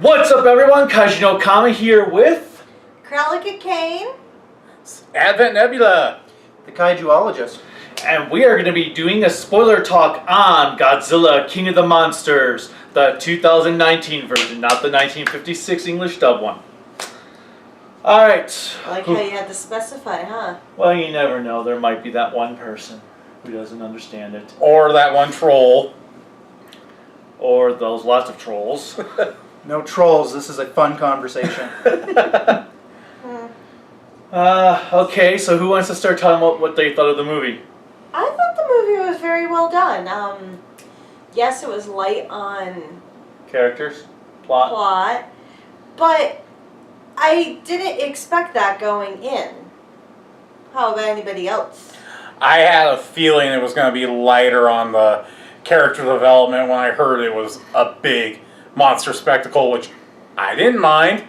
What's up, everyone? Kaijuologist here with Cruellica Kain, Advent Nebula, the Kaijuologist, and we are going to be doing a spoiler talk on Godzilla King of the Monsters, the 2019 version, not the 1956 English dub one. Alright. I like how you had to specify, huh? Well, you never know. There might be that one person who doesn't understand it. or that one troll. Or those lots of trolls. No trolls, this is a fun conversation. Okay, so who wants to start talking about what they thought of the movie? I thought the movie was very well done. Yes, it was light on Characters? Plot? but I didn't expect that going in. How about anybody else? I had a feeling it was going to be lighter on the character development when I heard it was a big monster spectacle, which I didn't mind.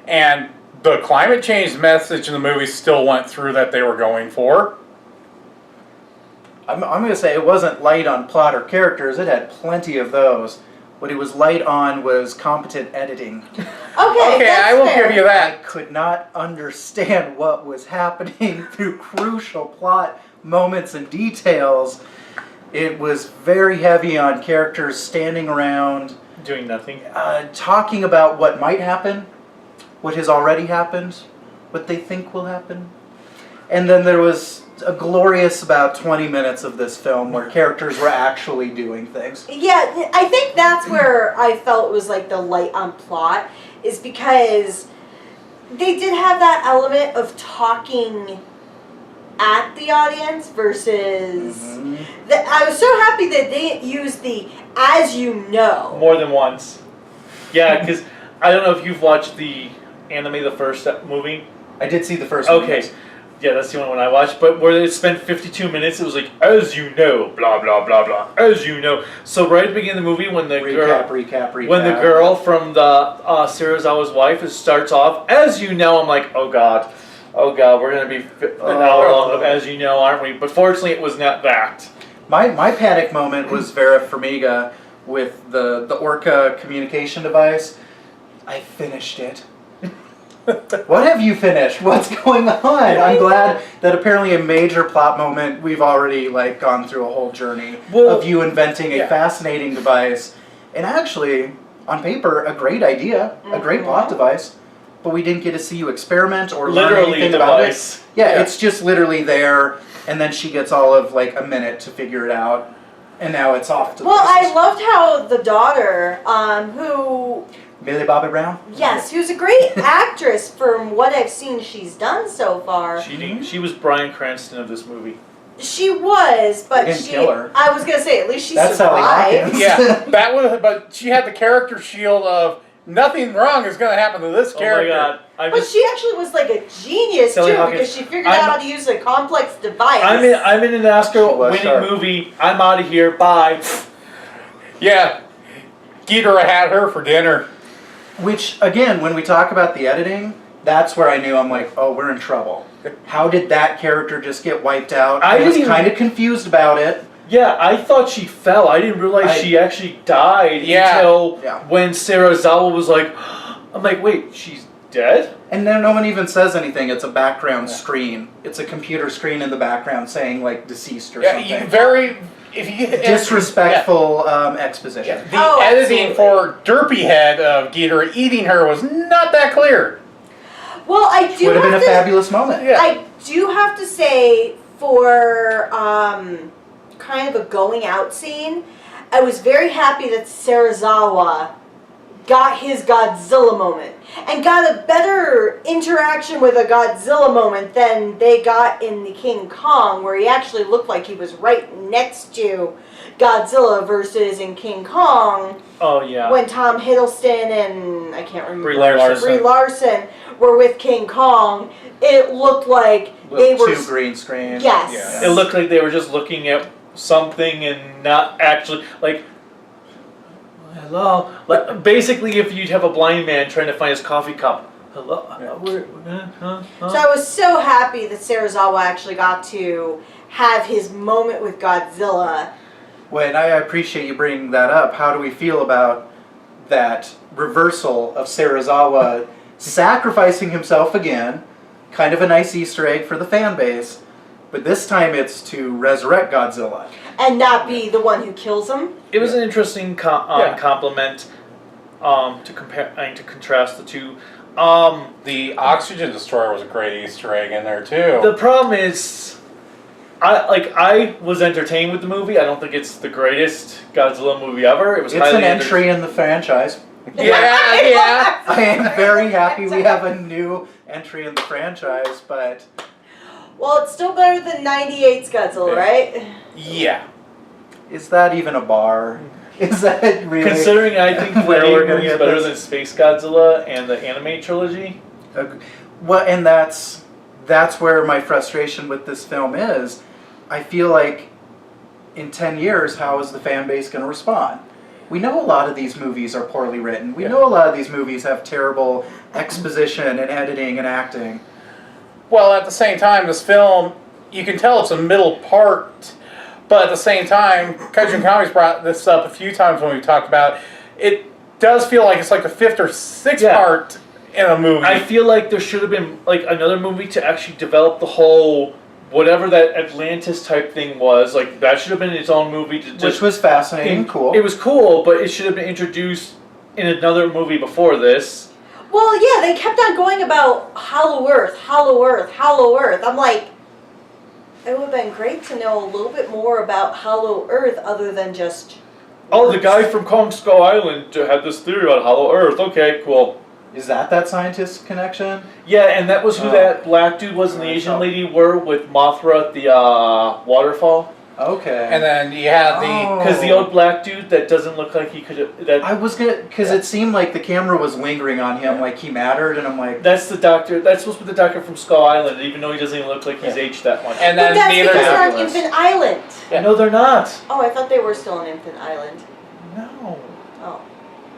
And the climate change message in the movie still went through that they were going for. I'm going to say it wasn't light on plot or characters, it had plenty of those. What it was light on was competent editing. Okay, I will fair. give you I that. could not understand what was happening through crucial plot moments and details. It was very heavy on characters standing around, Doing nothing. talking about what might happen, what has already happened, what they think will happen. And then there was a glorious about 20 minutes of this film where characters were actually doing things. Yeah, I think that's where I felt it was like the light on plot, is because they did have that element of talking at the audience versus I was so happy that they didn't use the "as you know." More than once. Yeah, because I don't know if you've watched the anime, the first movie. I did see the first one. Okay. Yeah, that's the only one I watched. But where it spent 52 minutes, it was like, as you know, blah, blah, blah, blah, as you know. So right at the beginning of the movie, when the Recap. when the girl from the Serizawa's wife starts off, as you know, I'm like, oh God, we're going to be an hour long of as you know, aren't we? But fortunately, it was not that. My panic moment was Vera Farmiga with the Orca communication device. I finished it. What have you finished? What's going on? I'm glad that apparently a major plot moment, we've already gone through a whole journey of you inventing a fascinating device. And actually, on paper, a great idea, a great plot device, but we didn't get to see you experiment or learn anything about it. Yeah, it's just literally there, and then she gets all of a minute to figure it out, and now it's off to the races. I loved how the daughter, who... Millie Bobby Brown? Yes, who's a great actress from what I've seen she's done so far. She was Bryan Cranston of this movie. She was, but They didn't kill her. I was gonna say, at least she That's Sally survived. Hawkins. Yeah, that was. But she had the character shield of nothing wrong is going to happen to this character. Oh my God! But she actually was like a genius Sally too, Hawkins. because she figured out how to use a complex device. I'm in an Oscar-winning movie. I'm out of here. Bye. Yeah, Ghidorah had her for dinner. Which, again, when we talk about the editing, that's where I knew I'm like, oh, we're in trouble. How did that character just get wiped out? I was kind of confused about it. Yeah, I thought she fell. I didn't realize she actually died until when Serizawa was like, I'm like, wait, she's dead? And then no one even says anything. It's a background screen. It's a computer screen in the background saying, deceased or something. Disrespectful exposition. The editing for Derpy Head of Ghidorah eating her was not that clear. Well, I do would have been a fabulous moment. Yeah. I do have to say, for kind of a going out scene, I was very happy that Serizawa got his Godzilla moment and got a better interaction with a Godzilla moment than they got in the King Kong, where he actually looked like he was right next to Godzilla, versus in King Kong. Oh yeah. When Tom Hiddleston and I can't remember Brie Larson were with King Kong, it looked like they were two green screens. Yes. It looked like they were just looking at something and not actually hello. Basically, if you'd have a blind man trying to find his coffee cup. Hello. So I was so happy that Serizawa actually got to have his moment with Godzilla. Well, and I appreciate you bringing that up. How do we feel about that reversal of Serizawa sacrificing himself again, kind of a nice Easter egg for the fan base, but this time it's to resurrect Godzilla. And not be the one who kills him. It was an interesting Yeah. compliment to contrast the two. The oxygen destroyer was a great Easter egg in there too. The problem is, I was entertained with the movie. I don't think it's the greatest Godzilla movie ever. It was It's highly an entry in the franchise. yeah. I am very happy we have a new entry in the franchise, but Well, it's still better than 98's Godzilla, right? Yeah. is that even a bar? Is that really? Considering I think where the we're gonna movie is get better this? than Space Godzilla and the anime trilogy. Well, and that's where my frustration with this film is. I feel like in 10 years, how is the fan base going to respond? We know a lot of these movies are poorly written. We know a lot of these movies have terrible exposition and editing and acting. Well, at the same time, this film, you can tell it's a middle part, but at the same time, Kaijun Comics brought this up a few times when we talked about it. Does feel like it's like the fifth or sixth Yeah. part in a movie. I feel like there should have been like another movie to actually develop the whole whatever that Atlantis type thing was. Like that should have been its own movie. To just, Which was fascinating, cool. It was cool, but it should have been introduced in another movie before this. Well, yeah, they kept on going about Hollow Earth, Hollow Earth, Hollow Earth. I'm like, it would have been great to know a little bit more about Hollow Earth other than just... Oh, the guy from Kong Skull Island had this theory about Hollow Earth. Okay, cool. Is that scientist connection? Yeah, and that was who that black dude was and the Asian lady were with Mothra at the waterfall. Okay. and then you had the Because the old black dude that doesn't look like he could. I was gonna, because it seemed like the camera was lingering on him, like he mattered, and I'm like, That's the doctor. That's supposed to be the doctor from Skull Island, even though he doesn't even look like he's aged that much. and But then that's the because other they're on fabulous. Infant Island. Yeah. No, they're not. Oh, I thought they were still on Infant Island. No. Oh.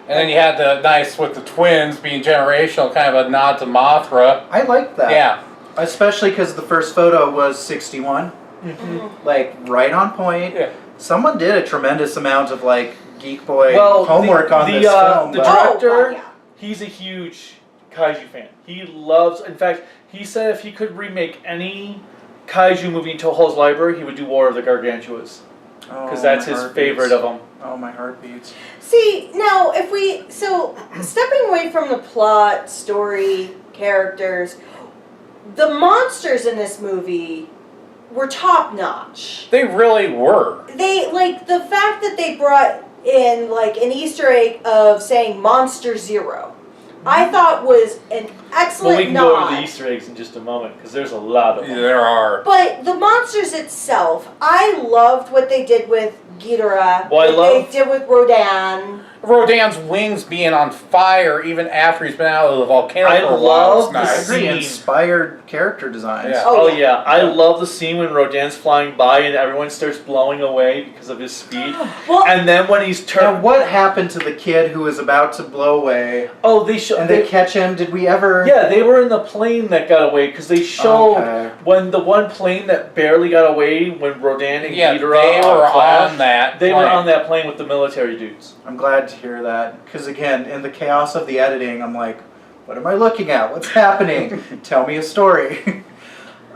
and then you had the nice with the twins being generational, kind of a nod to Mothra. I liked that. Yeah. Especially because the first photo was 61. Like, right on point. Yeah. Someone did a tremendous amount of, like, Geek Boy Well, homework on this film. the but- director, Oh, God, yeah. he's a huge kaiju fan. He loves. In fact, he said if he could remake any kaiju movie in Toho's library, he would do War of the Gargantuas because that's my his heart favorite beats. of them. Oh, my heart beats. See, now, stepping away from the plot, story, characters, the monsters in this movie were top notch. They really were. They, like, the fact that they brought in, like, an Easter egg of saying Monster Zero, I thought was an excellent Well, we can nod. go over the Easter eggs in just a moment because there's a lot of them. There are. But the monsters itself, I loved what they did with Ghidorah. Well, I what love- they did with Rodan. Rodan's wings being on fire even after he's been out of the volcano I for a while. love It's the I nice. agree. scene. Inspired character designs. Yeah. Oh, Oh, yeah, I love the scene when Rodan's flying by and everyone starts blowing away because of his speed. Well, And then when he's Now, turned, what happened to the kid who was about to blow away? oh, they show. And they catch him? Did we ever? Yeah, they were in the plane that got away because they showed Okay. when the one plane that barely got away when Rodan and Yeah, Ghidorah they were crashed, on that. They were plane. on that plane with the military dudes. I'm glad to hear that. Because again, in the chaos of the editing, I'm like, what am I looking at? What's happening? Tell me a story.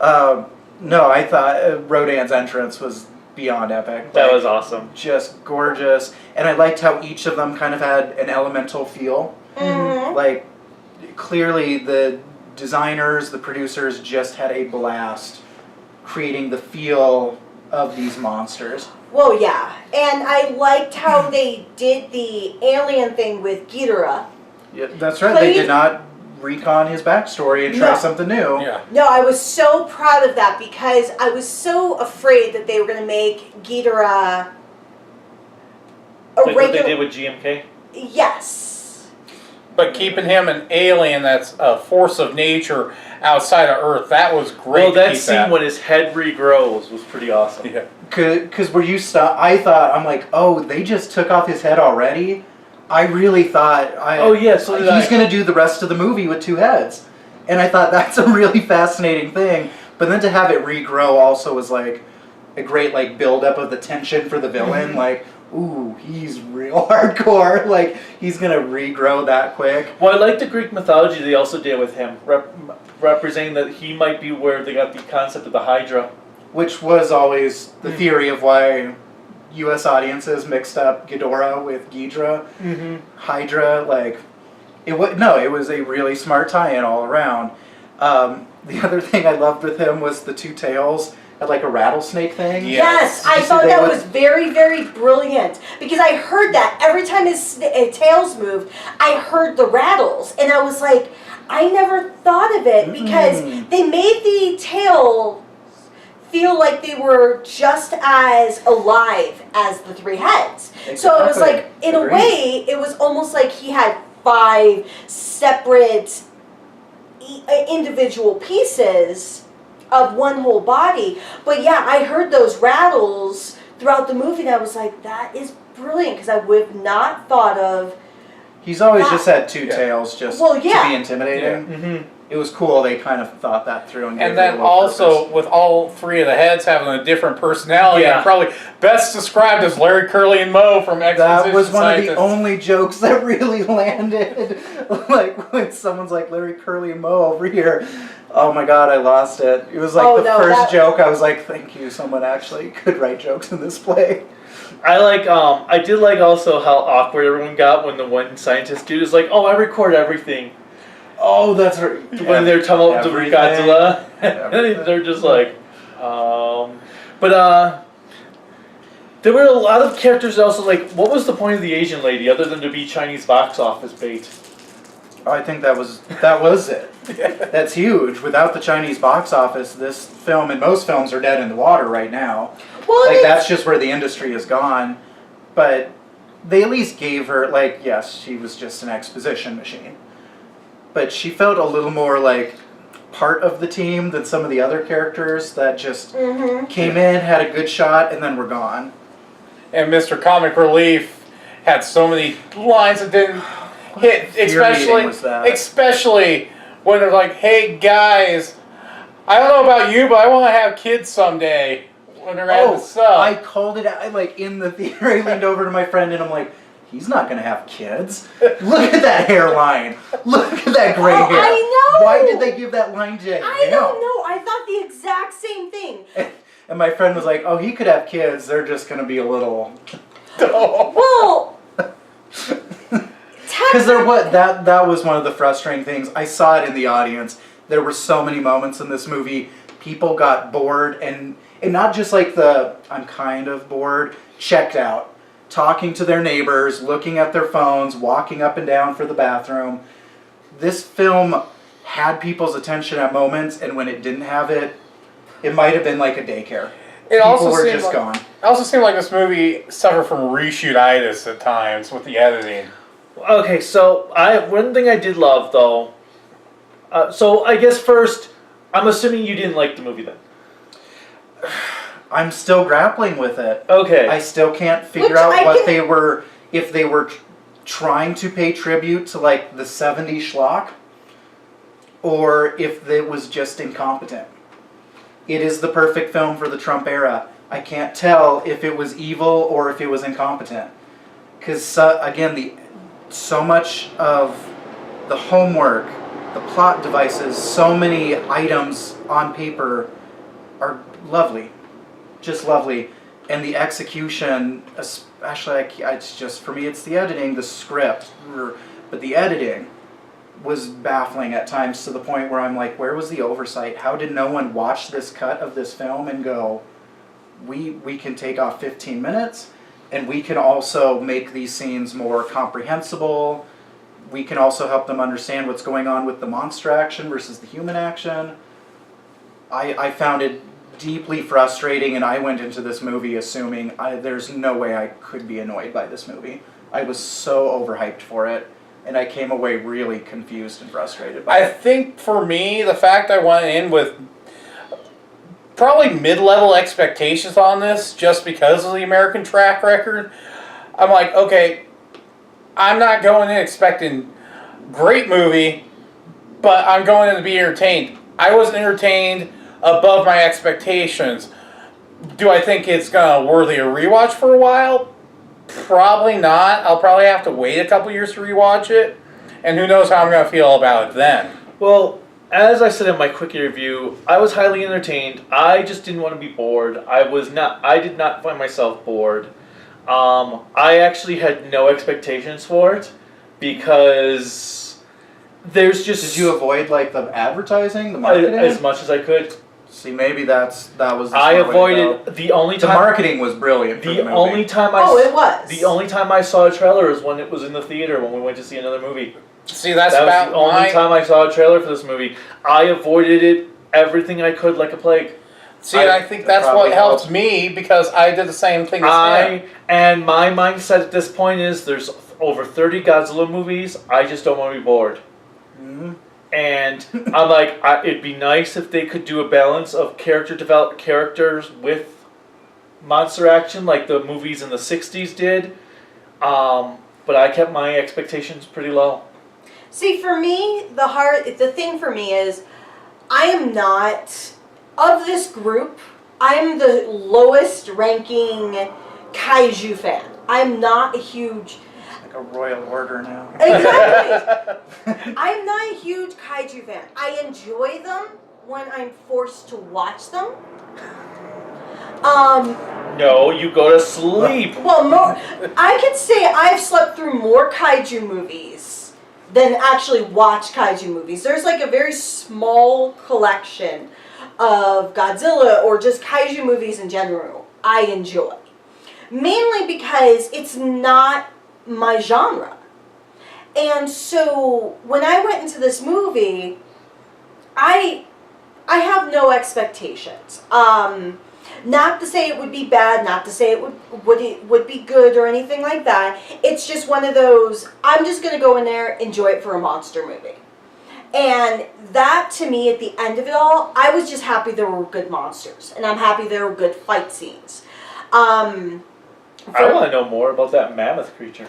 No, I thought Rodan's entrance was beyond epic. That Like, was awesome. just gorgeous. And I liked how each of them kind of had an elemental feel. mhm. Like, clearly the designers, the producers just had a blast creating the feel of these monsters. Well, yeah. And I liked how they did the alien thing with Ghidorah. Yeah, that's right. They Played- did not recon his backstory and try No. something new. Yeah. No, I was so proud of that because I was so afraid that they were going to make Ghidorah a Like what they regular... did with GMK. Yes. But keeping him an alien that's a force of nature outside of Earth, that was great. Well, to that keep scene when his head regrows was pretty awesome. Yeah. Because were you I thought, I'm like, oh, they just took off his head already? I really thought, Oh, yeah, so did he's I. going to do the rest of the movie with two heads. And I thought that's a really fascinating thing. But then to have it regrow also was like a great like build up of the tension for the villain. Like, ooh, he's real hardcore. Like, he's gonna regrow that quick. Well, I like the Greek mythology they also did with him, representing that he might be where they got the concept of the Hydra. Which was always the theory of why U.S. audiences mixed up Ghidorah with Ghidra. Mm-hmm. Hydra, like, it was a really smart tie-in all around. The other thing I loved with him was the two tails had like a rattlesnake thing. Yes, I thought that was very, very brilliant because I heard that every time his tails moved, I heard the rattles, and I was like, I never thought of it because they made the tail feel like they were just as alive as the three heads. Exactly. So it was like, in a way, it was almost like he had 5 separate individual pieces of one whole body. But yeah, I heard those rattles throughout the movie, and I was like, that is brilliant, because I would have not thought of. He's always just had 2 tails just to be intimidating. Yeah. Mm-hmm. It was cool. They kind of thought that through. And then also, with all 3 of the heads having a different personality, and probably best described as Larry, Curly, and Moe from Exposition That was one Scientist. of the only jokes that really landed. Like, when someone's like, Larry, Curly, and Moe over here. Oh my god, I lost it. It was like first joke. I was like, thank you, someone actually could write jokes in this play. I did like also how awkward everyone got when the one scientist dude is like, oh, I record everything. Oh, that's right. When they're talking about the Godzilla, and they're just like, But there were a lot of characters also like, what was the point of the Asian lady other than to be Chinese box office bait? Oh, I think that was it. That's huge. Without the Chinese box office, this film and most films are dead in the water right now. Well, like, that's just where the industry has gone. But they at least gave her, like, yes, she was just an exposition machine. But she felt a little more like part of the team than some of the other characters that just came in, had a good shot, and then were gone. And Mr. Comic Relief had so many lines that didn't hit, especially when they're like, hey guys, I don't know about you, but I want to have kids someday. When they're at the sub. I called it out, like, in the theater. I leaned over to my friend and I'm like, he's not going to have kids. Look at that hairline. Look at that gray hair. I know. Why did they give that line to him? I don't know. I thought the exact same thing. And my friend was like, oh, he could have kids. They're just going to be a little... Well... Because that was one of the frustrating things. I saw it in the audience. There were so many moments in this movie. People got bored, and not just like I'm kind of bored, checked out. Talking to their neighbors, looking at their phones, walking up and down for the bathroom. This film had people's attention at moments, and when it didn't have it, it might have been like a daycare. People were just gone. It also seemed like this movie suffered from reshoot-itis at times with the editing. Okay, so one thing I did love though. So I guess first, I'm assuming you didn't like the movie then. I'm still grappling with it. Okay. I still can't figure out what they were, if they were trying to pay tribute to like the 70s schlock, or if it was just incompetent. It is the perfect film for the Trump era. I can't tell if it was evil or if it was incompetent. Because, again, so much of the homework, the plot devices, so many items on paper are lovely. Just lovely. And the execution, especially, it's just, for me, it's the editing, the script. But the editing was baffling at times, to the point where I'm like, where was the oversight? How did no one watch this cut of this film and go, we can take off 15 minutes, and we can also make these scenes more comprehensible. We can also help them understand what's going on with the monster action versus the human action. I found it deeply frustrating, and I went into this movie assuming there's no way I could be annoyed by this movie. I was so overhyped for it, and I came away really confused and frustrated by it. I think for me, the fact I went in with probably mid-level expectations on this, just because of the American track record, I'm like, okay, I'm not going in expecting great movie, but I'm going in to be entertained. I wasn't entertained above my expectations. Do I think it's gonna worthy a rewatch for a while? Probably not. I'll probably have to wait a couple years to rewatch it, and who knows how I'm going to feel about it then. Well, as I said in my quick review, I was highly entertained. I just didn't want to be bored. I did not find myself bored. I actually had no expectations for it because there's just... Did you avoid like the advertising, the marketing? As much as I could. See, maybe that was. I avoided the only time. The marketing was brilliant. For the movie. only time I. Oh, it was. The only time I saw a trailer is when it was in the theater when we went to see another movie. See, that's that about was the only time I saw a trailer for this movie. I avoided it everything I could like a plague. See, I think that's what helped me because I did the same thing as him. And my mindset at this point is there's over 30 Godzilla movies. I just don't want to be bored. Mm-hmm. And I'm like, it'd be nice if they could do a balance of characters with monster action like the movies in the 60s did. But I kept my expectations pretty low. See, for me, the thing for me is, I am not, of this group, I'm the lowest ranking kaiju fan. I'm not a huge... Like a royal order now. Exactly. I'm not a huge kaiju fan. I enjoy them when I'm forced to watch them. No, you go to sleep. Well, I could say I've slept through more kaiju movies than actually watch kaiju movies. There's like a very small collection of Godzilla or just kaiju movies in general I enjoy. Mainly because it's not my genre. And so when I went into this movie, I have no expectations. Not to say it would be bad, not to say it would be good or anything like that. It's just one of those, I'm just going to go in there, enjoy it for a monster movie. And that, to me, at the end of it all, I was just happy there were good monsters. And I'm happy there were good fight scenes. I want to know more about that mammoth creature.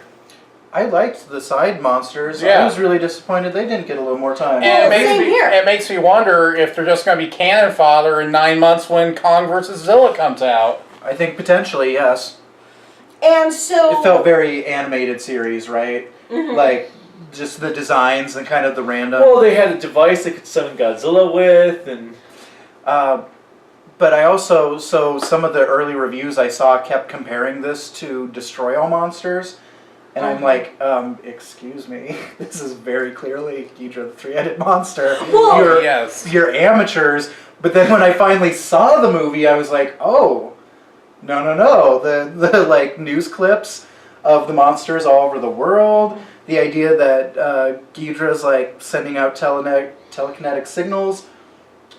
I liked the side monsters. Yeah. I was really disappointed they didn't get a little more time. And same here. it makes me wonder if they're just going to be cannon fodder in 9 months when Kong vs. Zilla comes out. I think potentially, yes. And so... It felt very animated series, right? Mm-hmm. Like, just the designs and kind of the random... Well, they had a device they could summon Godzilla with, and... But I also... So, some of the early reviews I saw kept comparing this to Destroy All Monsters. And I'm like, excuse me, this is very clearly Ghidorah the Three-Headed Monster. Well, You're amateurs. But then when I finally saw the movie, I was like, oh, no. The like news clips of the monsters all over the world. The idea that Ghidorah's like sending out telekinetic signals.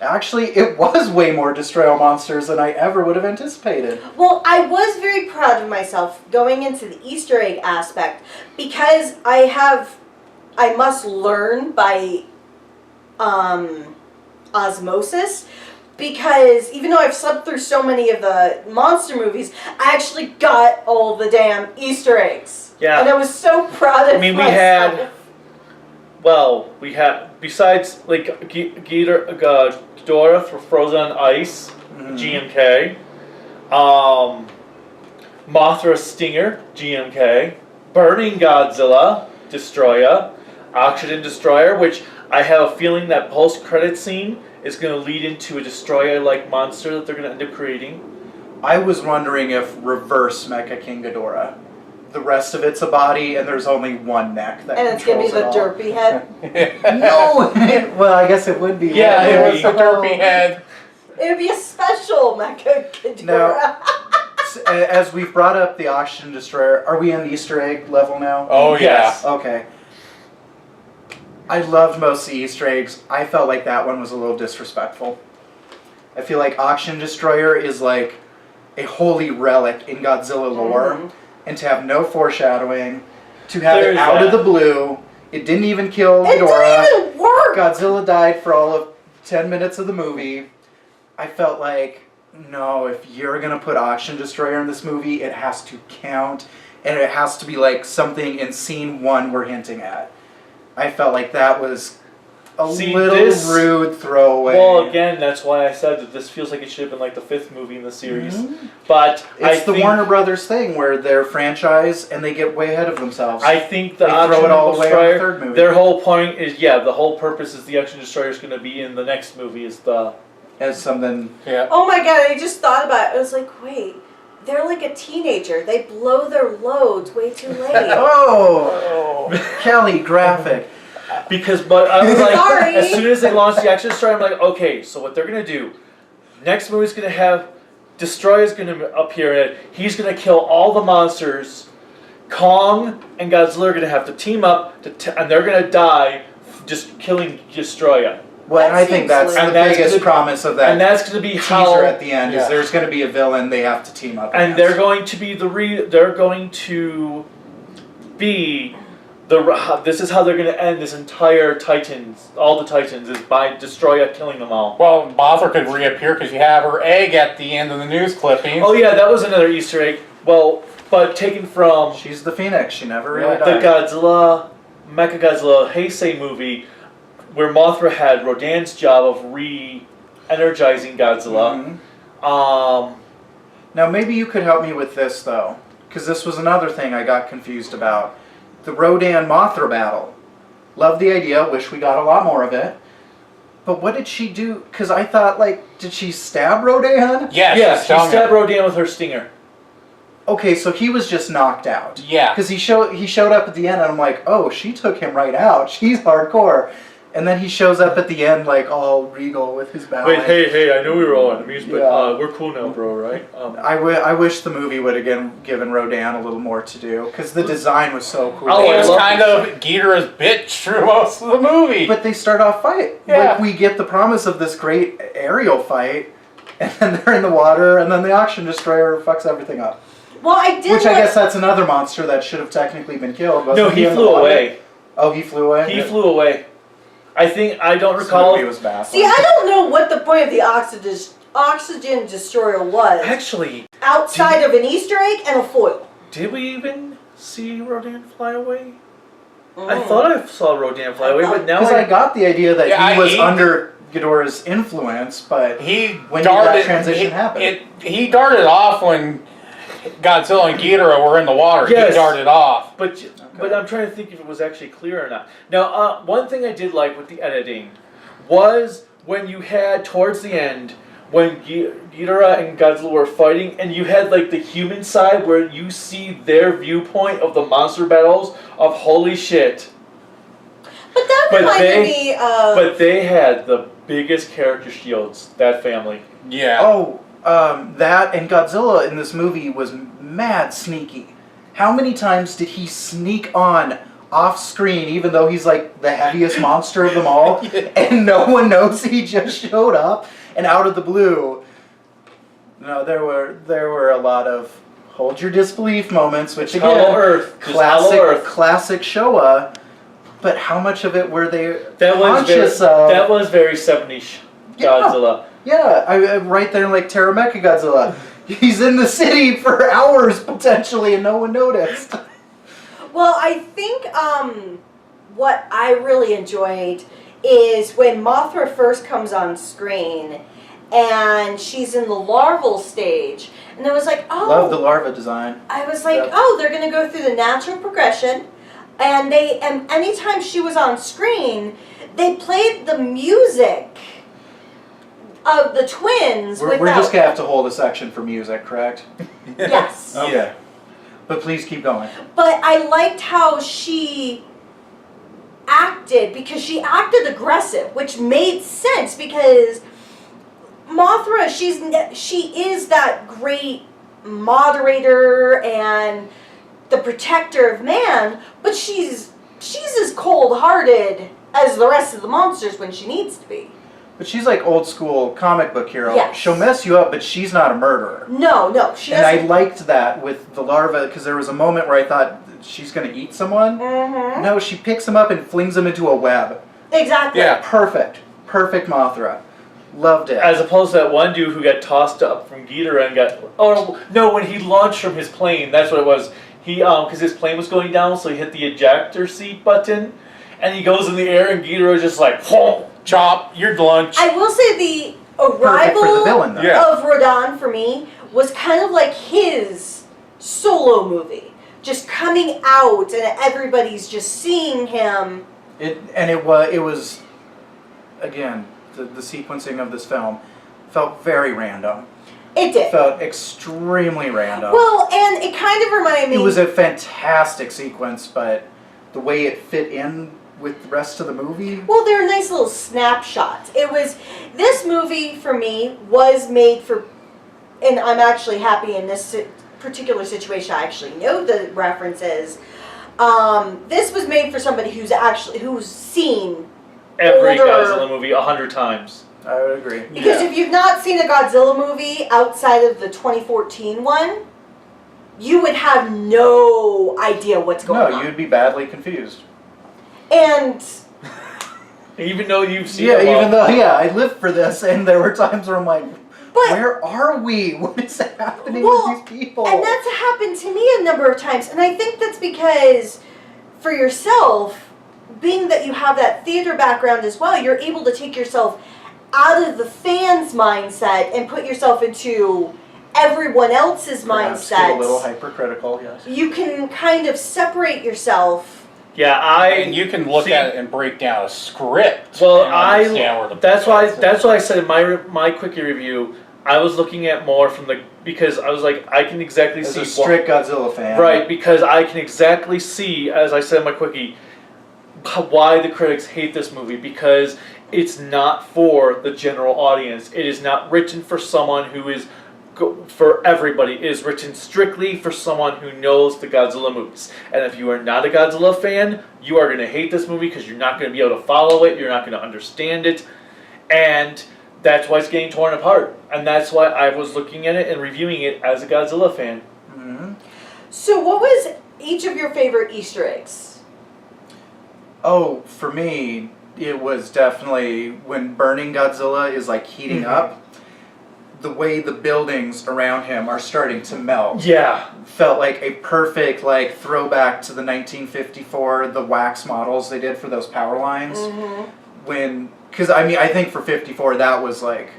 Actually, it was way more Destroy All Monsters than I ever would have anticipated. Well, I was very proud of myself going into the Easter egg aspect because I must learn by osmosis, because even though I've slept through so many of the monster movies, I actually got all the damn Easter eggs. Yeah. And I was so proud of myself. We had, besides, like, Ghidorah for Frozen on Ice, GMK, Mothra Stinger, GMK, Burning Godzilla, Destroyer, Oxygen Destroyer, which I have a feeling that post-credit scene is going to lead into a Destroyer-like monster that they're going to end up creating. I was wondering if reverse Mecha King Ghidorah. The rest of it's a body, and there's only one neck that And it's going to be the controls derpy head. it all. No! Well, I guess it would be. Yeah, it was the derpy head. It would be a special Mecha Ghidorah. Now, as we've brought up the Oxygen Destroyer, are we on Easter egg level now? Oh, Yes. yeah. Okay. I loved most of the Easter eggs. I felt like that one was a little disrespectful. I feel like Oxygen Destroyer is like a holy relic in Godzilla lore. Mm-hmm. And to have no foreshadowing, to have There's it out that. of the blue, it didn't even kill It Ghidorah. didn't even work! Godzilla died for all of 10 minutes of the movie. I felt like, no, if you're going to put Oxygen Destroyer in this movie, it has to count. And it has to be like something in scene 1 we're hinting at. I felt like that was a See, little this- rude throwaway. Well, again, that's why I said that this feels like it should have been like the 5th movie in the series. Mhm. But It's the think, Warner Brothers thing where they're franchise and they get way ahead of themselves. I think the They throw Action it all away on the Destroyer, third movie. their whole point is, the whole purpose is the Action Destroyer is going to be in the next movie. Is the As something. Yeah. Oh my god, I just thought about it. I was like, wait, they're like a teenager. They blow their loads way too late. Oh, Kelly, graphic. but I was like, Sorry. as soon as they launched the Action Destroyer, I'm like, okay, so what they're going to do? Next movie's going to have Destroyer's going to appear in it. He's going to kill all the monsters. Kong and Godzilla are going to have to team up, and they're going to die just killing Destroyer. Well, That I think seems that's like- the biggest promise of that And that's going to be teaser how. at the end. Is there's going to be a villain they have to team up. And against. they're going to be they're going to be this is how they're going to end this entire Titans, all the Titans, is by Destroyer killing them all. Well, Mothra could reappear because you have her egg at the end of the news clipping. Oh yeah, that was another Easter egg. Well, but taken from She's the Phoenix. She never really the died. Godzilla, Mechagodzilla Heisei movie, where Mothra had Rodan's job of re-energizing Godzilla. Mhm. Now maybe you could help me with this though, because this was another thing I got confused about. The Rodan Mothra battle. Love the idea. Wish we got a lot more of it. But what did she do? Because I thought, did she stab Rodan? Yeah, Yeah, she's she telling stabbed me. Rodan with her stinger. Okay, so he was just knocked out. Yeah. Because he showed up at the end, and I'm like, oh, she took him right out. She's hardcore. And then he shows up at the end, all regal with his ballet. Wait, hey, I know we were all enemies, but Yeah. we're cool now, bro, right? I wish the movie would have given Rodan a little more to do, because the design was so cool. Oh, It I was love kind of Ghidorah's bitch through most of the movie. But they start off fight. Yeah. We get the promise of this great aerial fight, and then they're in the water, and then the Action Destroyer fucks everything up. Well, I did Which I like- guess that's another monster that should have technically been killed. No, Wasn't he in the flew water? away. Oh, he flew away? He flew away. I don't This recall. movie was baffling. See, I don't know what the point of the oxygen destroyer was. Actually, Outside of an Easter egg and a foil. did we even see Rodan fly away? Mm. I thought I saw Rodan fly away, but now Because I got the idea that Yeah, he was he- under Ghidorah's influence, but he when did darted, that transition happen? He darted off when Godzilla and Ghidorah were in the water. Yes. He darted off. But I'm trying to think if it was actually clear or not. Now, one thing I did like with the editing was when you had towards the end when Ghidorah and Godzilla were fighting, and you had the human side where you see their viewpoint of the monster battles of holy shit. But that But reminded me of... But they had the biggest character shields, that family. Yeah. Oh, that and Godzilla in this movie was mad sneaky. How many times did he sneak on off screen, even though he's the heaviest monster of them all, and no one knows he just showed up and out of the blue? No, there were a lot of hold your disbelief moments, which again, Hollow Earth. Just Hollow Earth. classic Showa. But how much of it were they That was conscious very, of? That was very 70s Yeah. Godzilla. Yeah, I'm right there like Terra Mecha Godzilla. He's in the city for hours potentially and no one noticed. Well, I think what I really enjoyed is when Mothra first comes on screen and she's in the larval stage. And I was like, oh. Love the larva design. I was like, Yep. oh, they're going to go through the natural progression. And anytime she was on screen, they played the music of the twins We're without... just gonna have to hold a section for music, correct? Yes. Okay. But please keep going. But I liked how she acted, because she acted aggressive, which made sense because Mothra, she is that great moderator and the protector of man, but she's as cold-hearted as the rest of the monsters when she needs to be. But she's like old school comic book hero. Yes. She'll mess you up, but she's not a murderer. No, she And I doesn't. liked that with the larva, because there was a moment where I thought she's going to eat someone. Mhm. No, she picks him up and flings him into a web. Exactly. Yeah. Perfect. Perfect Mothra. Loved it. As opposed to that one dude who got tossed up from Ghidorah and got... Oh, no, when he launched from his plane, that's what it was. He, because his plane was going down, so he hit the ejector seat button, and he goes in the air, and Ghidorah's just like, whoa. Chop, your lunch. I will say the Perfect arrival for the villain, though. Yeah. of Rodan for me was kind of like his solo movie. Just coming out and everybody's just seeing him. It was again, the sequencing of this film felt very random. It did. Felt extremely random. Well, and it kind of reminded me. It was a fantastic sequence, but the way it fit in with the rest of the movie. Well, they're nice little snapshots. This movie for me was made for, and I'm actually happy in this particular situation. I actually know the references. This was made for somebody who's seen Every older- Godzilla movie 100 times. I would agree. Because if you've not seen a Godzilla movie outside of the 2014 one, you would have no idea what's going No, on. you'd be badly confused. And Even though you've seen Yeah, them all. even though I lived for this, and there were times where I'm like, But- where are we? What is happening Well, with these people? and that's happened to me a number of times. And I think that's because for yourself, being that you have that theater background as well, you're able to take yourself out of the fans' mindset and put yourself into everyone else's Perhaps mindset. get a little hypercritical, yes. You can kind of separate yourself. Yeah, And you can look at it and break down a script. Well, and understand where the that's why I said in my quickie review, I was looking at more from because I was like, I can exactly As see a strict Godzilla fan. right, because I can exactly see, as I said in my quickie, why the critics hate this movie, because it's not for the general audience. It is not written for someone who is for everybody. It is written strictly for someone who knows the Godzilla movies. And if you are not a Godzilla fan, you are going to hate this movie because you're not going to be able to follow it. You're not going to understand it. And that's why it's getting torn apart. And that's why I was looking at it and reviewing it as a Godzilla fan. Mm-hmm. So what was each of your favorite Easter eggs? Oh, for me, it was definitely when Burning Godzilla is like heating up, the way the buildings around him are starting to melt. Yeah. Felt like a perfect like throwback to the 1954, the wax models they did for those power lines. Because I think for 54 that was like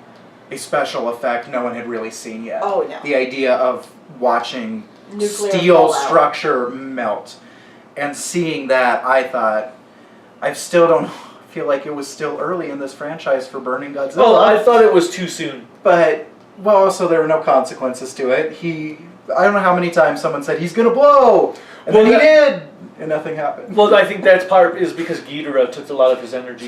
a special effect no one had really seen yet. Oh, no. The idea of watching Nuclear steel fallout. structure melt and seeing that, I thought, I still don't feel like it was still early in this franchise for Burning Godzilla. Well, I thought it was too soon. But, well, also there were no consequences to it. I don't know how many times someone said, he's gonna blow! And then he did! And nothing happened. Well, I think that's because Ghidorah took a lot of his energy.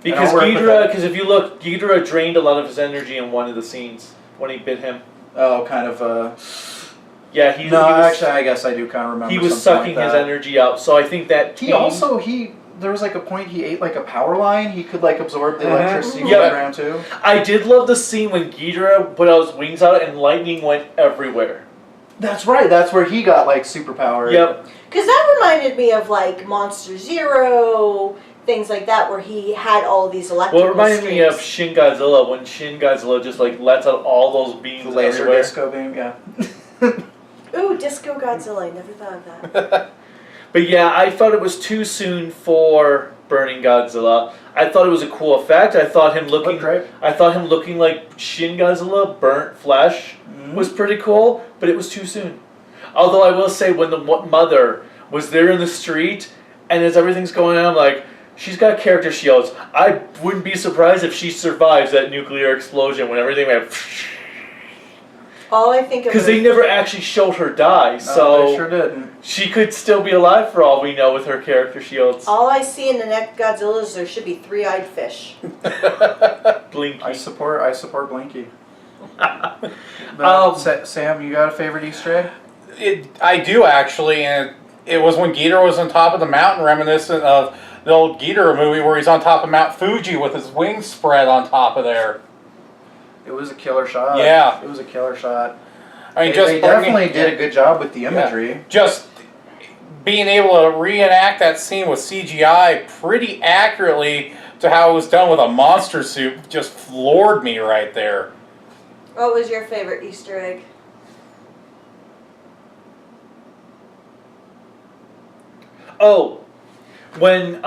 Because work with that. because if you look, Ghidorah drained a lot of his energy in one of the scenes when he bit him. Oh, kind of, Yeah, actually, I guess I do kind of remember he was something sucking like his that. energy out. So I think that There was like a point he ate like a power line. He could like absorb the electricity from Yeah. the ground too. I did love the scene when Ghidorah put out his wings out and lightning went everywhere. That's right. That's where he got like superpower. Yep. Because that reminded me of like Monster Zero, things like that, where he had all these electrical Well, it reminded me of streams. Shin Godzilla when Shin Godzilla just like lets out all those beams The laser everywhere. disco beam. Yeah. Ooh, Disco Godzilla. I never thought of that. But yeah, I thought it was too soon for Burning Godzilla. I thought it was a cool effect. I thought him looking like Shin Godzilla, burnt flesh, was pretty cool. But it was too soon. Although I will say, when the mother was there in the street, and as everything's going on, I'm like, she's got character shields. I wouldn't be surprised if she survives that nuclear explosion when everything went. All I think of Because they never actually showed her die, so No, they sure didn't. she could still be alive for all we know with her character shields. all I see in the next Godzilla is there should be three-eyed fish. Blinky. I support Blinky. Um, Sam, you got a favorite Easter egg? I do actually, and it was when Ghidorah was on top of the mountain, reminiscent of the old Ghidorah movie where he's on top of Mount Fuji with his wings spread on top of there. It was a killer shot. Yeah. It was a killer shot. I mean, They definitely did a good job with the imagery. Just being able to reenact that scene with CGI pretty accurately to how it was done with a monster suit just floored me right there. What was your favorite Easter egg? Oh, when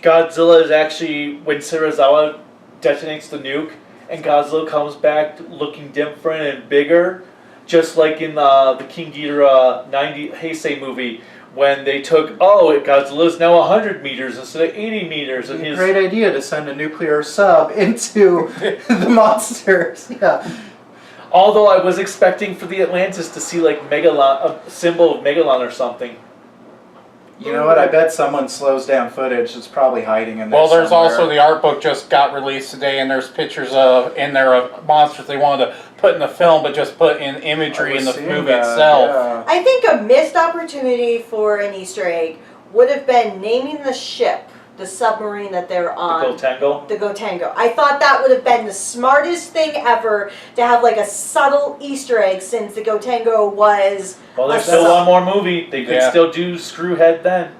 Godzilla is actually, when Serizawa detonates the nuke and Godzilla comes back looking different and bigger, just like in the King Ghidorah 90 Heisei movie, when they took, Godzilla's now 100 meters instead of 80 meters. And It's a great idea to send a nuclear sub into the monsters. Yeah. Although I was expecting for the Atlantis to see like Megalon, a symbol of Megalon or something. You know what? I bet someone slows down footage. It's probably hiding in there. Well, there's somewhere. also the art book just got released today, and there's pictures in there of monsters they wanted to put in the film, but just put in imagery in the movie itself. Yeah. I think a missed opportunity for an Easter egg would have been naming the ship, the submarine that they're on. The Gotengo. The Gotengo. I thought that would have been the smartest thing ever to have like a subtle Easter egg, since the Gotengo was. Well, there's a still sub. one more movie. They could still do Screwhead then.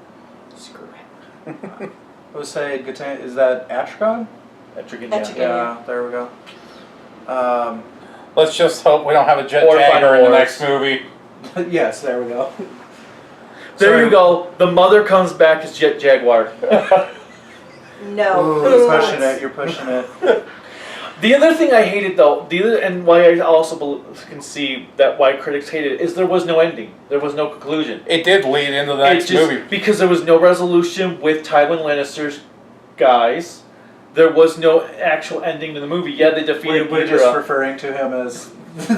Screw it. I would say, is that Atragon? Etrigan, Etrigan. Yeah, there we go. Let's just hope we don't have a jet Or jagger Final in the Wars. next movie. Yes, there we go. There Sorry. you go. The mother comes back as Jet Jaguar. No. Ooh, you're pushing it. You're pushing it. The other thing I hated, though, and why I also can see that why critics hated it, is there was no ending. There was no conclusion. It did lead into the It's next just movie. because there was no resolution with Tywin Lannister's guys. There was no actual ending to the movie. Yeah, they defeated We're just Ghidorah. referring to him as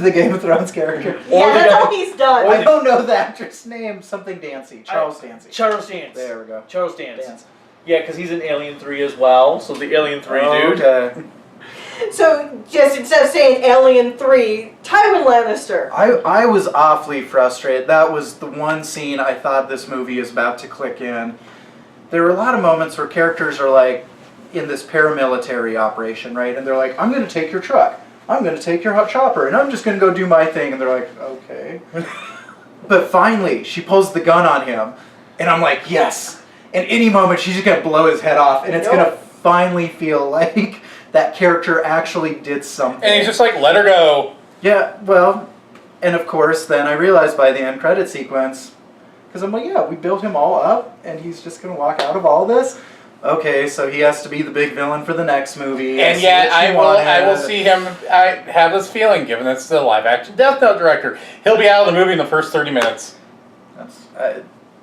the Game of Thrones character. Yeah, that's all he's done. I don't know the actor's name. Something Dancy. Charles Dancy. Charles Dance. There we go. Charles Dance. Dance. Yeah, because he's in Alien 3 as well. So the Alien 3 dude. Okay. So just instead of saying Alien 3, Tywin Lannister. I was awfully frustrated. That was the one scene I thought this movie is about to click in. There were a lot of moments where characters are like in this paramilitary operation, right? And they're like, I'm going to take your truck. I'm going to take your hot chopper. And I'm just going to go do my thing. And they're like, okay. But finally, she pulls the gun on him. And I'm like, yes. And any moment, she's just going to blow his head off. And it's going to finally feel like that character actually did something. And he's just like, let her go. Yeah, well, and of course, then I realized by the end credit sequence, because I'm like, yeah, we built him all up, and he's just going to walk out of all this? Okay, so he has to be the big villain for the next movie. And yet, I will see him. I have this feeling, given it's the live-action Death Note director, he'll be out of the movie in the first 30 minutes. That's,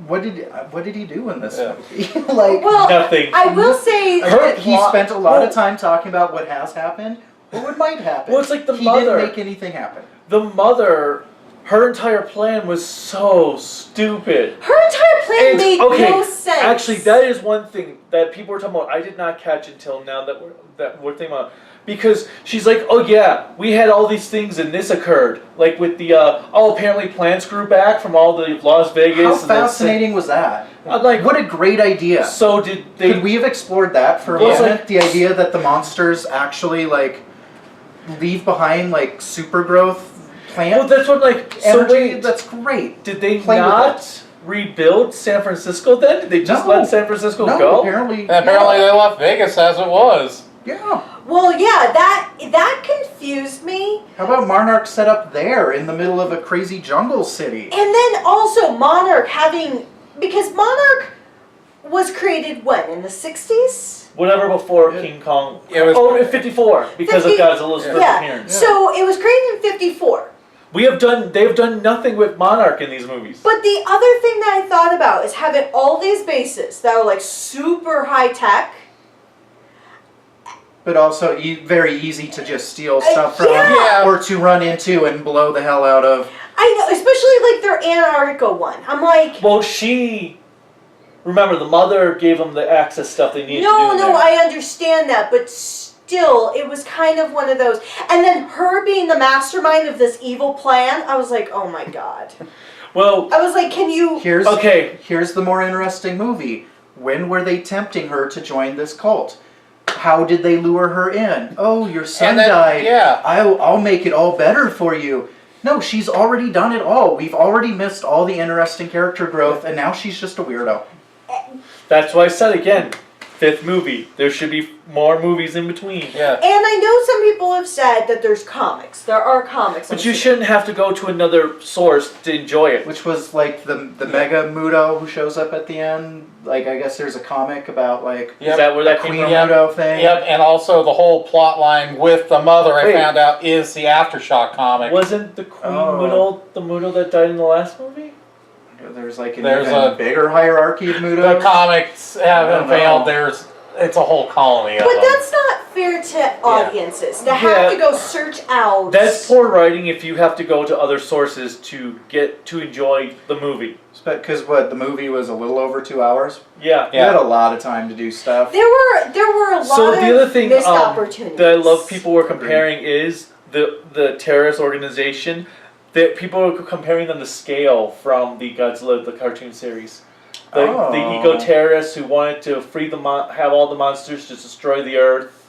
what did he do in this Yeah. movie? Like, Well, Nothing. I will say he spent a lot of time talking about what has happened or what might happen. Well, it's like the he mother. didn't make anything happen. The mother, her entire plan was so stupid. her entire plan made no sense. Actually, that is one thing that people were talking about. I did not catch until now that we're thinking about. Because she's like, oh yeah, we had all these things and this occurred. Like with the, apparently plants grew back from all the Las Vegas. How and then- fascinating was that? Like, What a great idea. So did they... Could we have explored that for a Well, it's moment? like- The idea that the monsters actually like leave behind like super growth plant Well, that's what, like, so energy. wait, That's great. did they Play with not rebuild San Francisco then? Did they just No. let San Francisco No, go? apparently. And apparently they left Vegas as it was. Yeah. Well, yeah, that confused me. How about Monarch set up there in the middle of a crazy jungle city? And then also Monarch because Monarch was created when, in the 60s? Whatever before King Kong. It was- in 54 because 50 of Godzilla's first Yeah. appearance. So it was created in 54. They've done nothing with Monarch in these movies. But the other thing that I thought about is having all these bases that are like super high tech. But also very easy to just steal stuff from yeah. or to run into and blow the hell out of. I know, especially like their Antarctica one. I'm like, Well, remember, the mother gave them the access stuff they needed to do. no, there. I understand that, but still, it was kind of one of those. And then her being the mastermind of this evil plan, I was like, oh my god. Well, I was like, can you... Here's the more interesting movie. When were they tempting her to join this cult? How did they lure her in? Oh, your son And then- died. yeah. I'll make it all better for you. No, she's already done it all. We've already missed all the interesting character growth, and now she's just a weirdo. that's why I said again, 5th movie. There should be more movies in between. Yeah. And I know some people have said that there's comics. There are comics. But you shouldn't have to go to another source to enjoy it. Which was like the Mega Muto who shows up at the end. Like, I guess there's a comic about like Yep. Is that where that Queen came from? Muto thing. Yep, and also the whole plot line with the mother, I Wait. found out, is the Aftershock comic. Wasn't the Queen Oh. the Muto that died in the last movie? There's like an There's even a- bigger hierarchy of The Mutos. comics I haven't don't know. failed. It's a whole colony of But them. that's not fair to audiences. To have Yeah. to go search out. That's poor writing if you have to go to other sources to get to enjoy the movie. Because what, the movie was a little over 2 hours? Yeah. You had a lot of time to do stuff. There were a lot So of the other thing missed opportunities. that I love people were comparing is the terrorist organization. That people are comparing them to Scale from the Godzilla the cartoon series. The eco terrorists who wanted to free have all the monsters to destroy the Earth.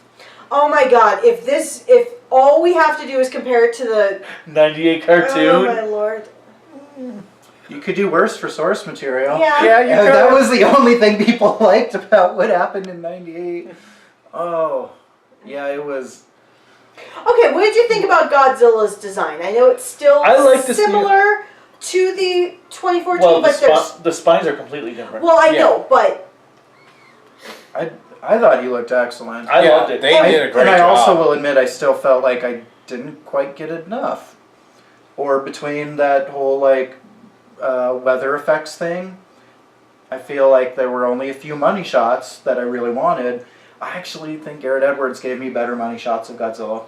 Oh my God! If all we have to do is compare it to the 98 Oh my cartoon. Lord! You could do worse for source material. Yeah. Yeah, you And could. that was the only thing people liked about what happened in '98. Oh, yeah, it was. Okay, what did you think about Godzilla's design? I know it's still I like this similar to the 2014, Well, but there's the spines are completely different. well, I Yeah. know, but I thought he looked excellent. I Yeah, loved it. they did a great and I job. also will admit I still felt like I didn't quite get enough. Or between that whole like weather effects thing, I feel like there were only a few money shots that I really wanted. I actually think Garrett Edwards gave me better money shots of Godzilla.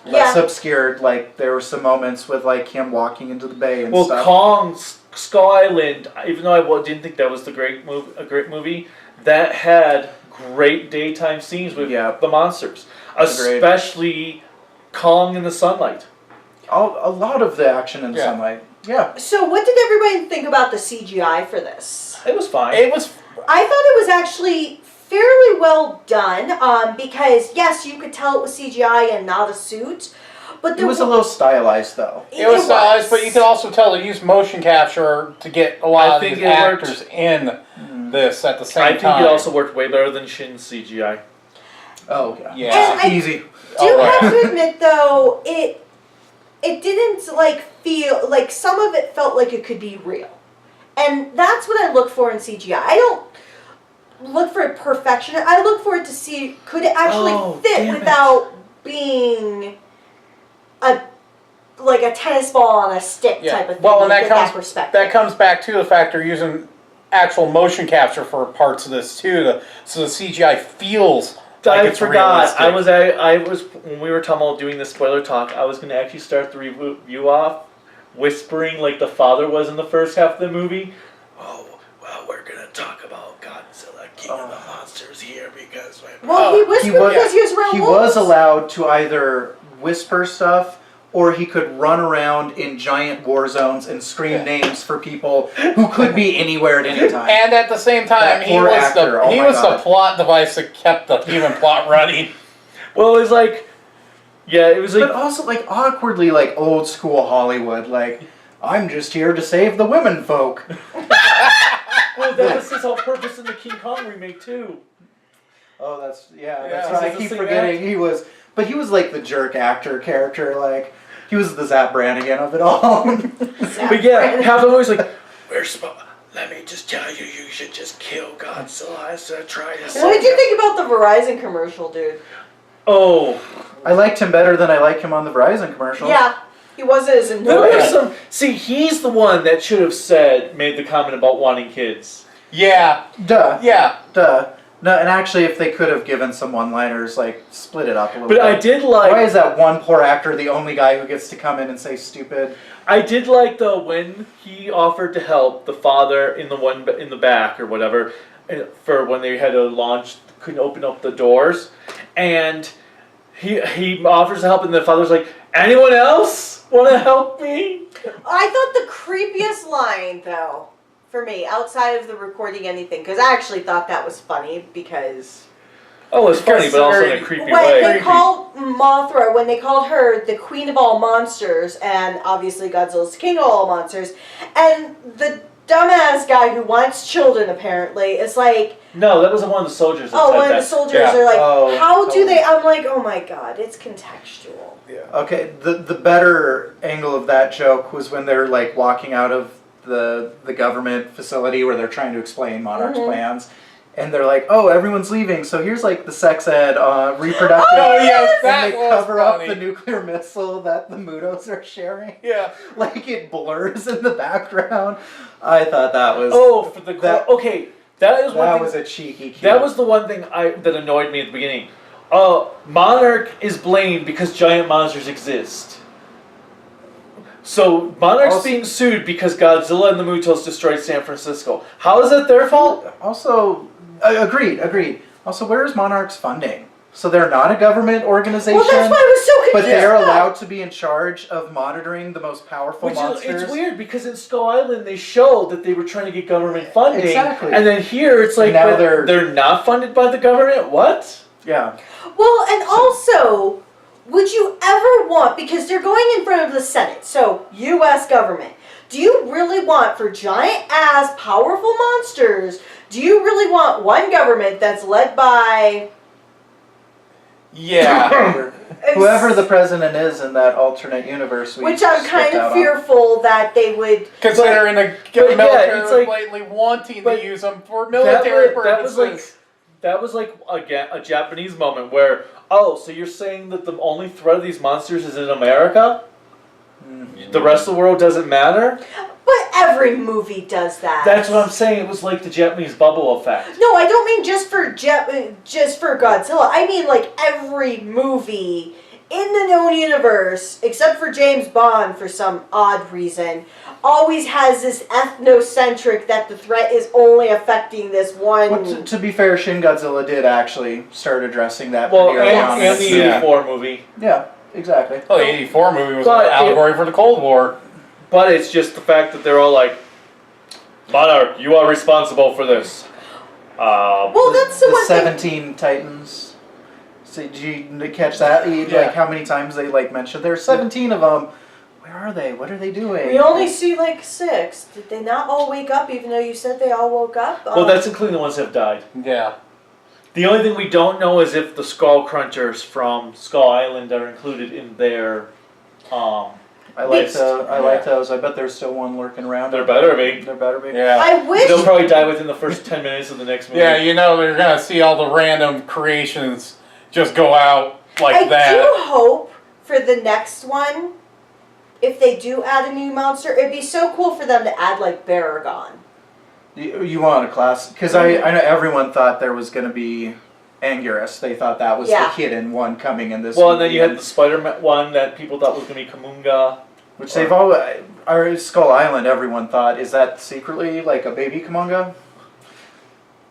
Less Yeah. obscured, like there were some moments with like him walking into the bay and Well, stuff. Kong's Skull Island, even though I didn't think that was a great movie, that had great daytime scenes with Yeah. the monsters, Agreed. especially Kong in the sunlight. A lot of the action in the Yeah. sunlight. Yeah. so what did everybody think about the CGI for this? It was fine. It was. I thought it was actually fairly well done because yes, you could tell it was CGI and not a suit, but It there was a little stylized though. It was stylized, but you could also tell they used motion capture to get a lot I of think these it worked. actors in this at the same I think time. it also worked way better than Shin's CGI. Oh yeah. Yeah. And I Easy. do Oh, right. have to admit though, it didn't like feel like some of it felt like it could be real. And that's what I look for in CGI. I don't look for perfection. I look for it to see could it actually Oh, fit damn it. without being a like a tennis ball on a stick Yeah. type of thing. Well, and like, that with comes perspective. that comes back to the fact they're using actual motion capture for parts of this too, so the CGI feels like I it's forgot. realistic. I was when we were talking about doing the spoiler talk. I was going to actually start the review off whispering like the father was in the first half of the movie. Oh, well, we're going to talk about Godzilla King of the Monsters here because well, he whispered because he was around He wolves. was allowed to either whisper stuff or he could run around in giant war zones and scream names for people who could be anywhere at any time. And at the same time, That he poor was actor, the oh he my was the God. plot device that kept the human plot running. Well, it was like, yeah, it was like, But also, like, awkwardly, like, old school Hollywood. Like, I'm just here to save the women folk. well, that was his whole purpose in the King Kong remake too. Oh, that's Yeah, right. I he's the keep same forgetting he was, but he was like the jerk actor character. Like, he was the Zap Brannigan of it all. But yeah, half of it was like, let me just tell you, you should just kill Godzilla instead of try to What did you think about the Verizon commercial, dude? Oh, I liked him better than I like him on the Verizon commercial. Yeah, he wasn't as there annoying. were some. See, he's the one that should have made the comment about wanting kids. Yeah, Duh. yeah. Duh. No, and actually, if they could have given some one-liners, like, split it up a little But bit. I did like. Why is that one poor actor the only guy who gets to come in and say stupid? I did like though when he offered to help the father in the back or whatever, for when they had to launch, couldn't open up the doors, and he offers to help, and the father's like, anyone else want to help me? I thought the creepiest line, though, for me, outside of the recording anything, because I actually thought that was funny, because Oh, it's funny, but also in a very- creepy when way. they called Mothra, when they called her the queen of all monsters, and obviously Godzilla's the king of all monsters, and the dumbass guy who wants children, apparently, is like, No, that was one of the soldiers that Oh, said one of that. the soldiers Yeah. are like, Oh, how do oh. they? I'm like, oh my god, it's contextual. Okay, the better angle of that joke was when they're like walking out of the government facility where they're trying to explain Monarch's plans, and they're like, "Oh, everyone's leaving, so here's like the sex ed reproductive." Oh, yes, and that they was cover up funny. the nuclear missile that the Mudos are sharing. Yeah. Like it blurs in the background. I thought that was For the that, okay, that is one that thing. was a cheeky. Cute. That was the one thing that annoyed me at the beginning. Monarch is blamed because giant monsters exist. So Monarch's Also- being sued because Godzilla and the Mutos destroyed San Francisco. How is that their fault? Also, agreed. Also, where is Monarch's funding? So they're not a government organization. Well, that's why I was so confused. But they're about. allowed to be in charge of monitoring the most powerful Which is, monsters. it's weird because in Skull Island they showed that they were trying to get government funding. Exactly. And then here it's like, Now but they're- they're not funded by the government? What? Yeah. Well, and also, would you ever want, because they're going in front of the Senate, so U.S. government, do you really want, for giant-ass, powerful monsters, do you really want one government that's led by... Yeah. Whoever the president is in that alternate universe, Which I'm kind of fearful that they would... Considering the but yeah, military it's was like- blatantly wanting but to use them for military purposes. That was like again a Japanese moment where, oh, so you're saying that the only threat of these monsters is in America? The rest of the world doesn't matter? But every movie does that. That's what I'm saying. It was like the Japanese bubble effect. No, I don't mean just for Godzilla. I mean like every movie in the known universe, except for James Bond for some odd reason, always has this ethnocentric that the threat is only affecting this one. Well, to be fair, Shin Godzilla did actually start addressing that Well, pretty early on. and the Yeah. 84 movie. Yeah, exactly. Well, the 84 movie was But an allegory for the Cold War. But it's just the fact that they're all like, Monarch, you are responsible for this. Well, that's the The one thing. 17 Titans. So, did you catch that? Yeah. Like how many times they like mentioned there's 17 of them. Where are they? What are they doing? We only see like 6. Did they not all wake up even though you said they all woke up? Well, that's including the ones that have died. Yeah. The only thing we don't know is if the Skull Crunchers from Skull Island are included in their. I like those. I bet there's still one lurking around. There better be. There better be. Yeah. I wish. They'll probably die within the first 10 minutes of the next movie. Yeah, you know they're gonna see all the random creations just go out like I that. do hope for the next one, if they do add a new monster, it'd be so cool for them to add like Baragon. You want a class? Because I know everyone thought there was going to be Anguirus. They thought that was Yeah. the hidden one coming in this Well, movie. and then you had the Spider-Man one that people thought was going to be Kamunga. Which they've always... Our Skull Island, everyone thought, is that secretly like a baby Kamunga?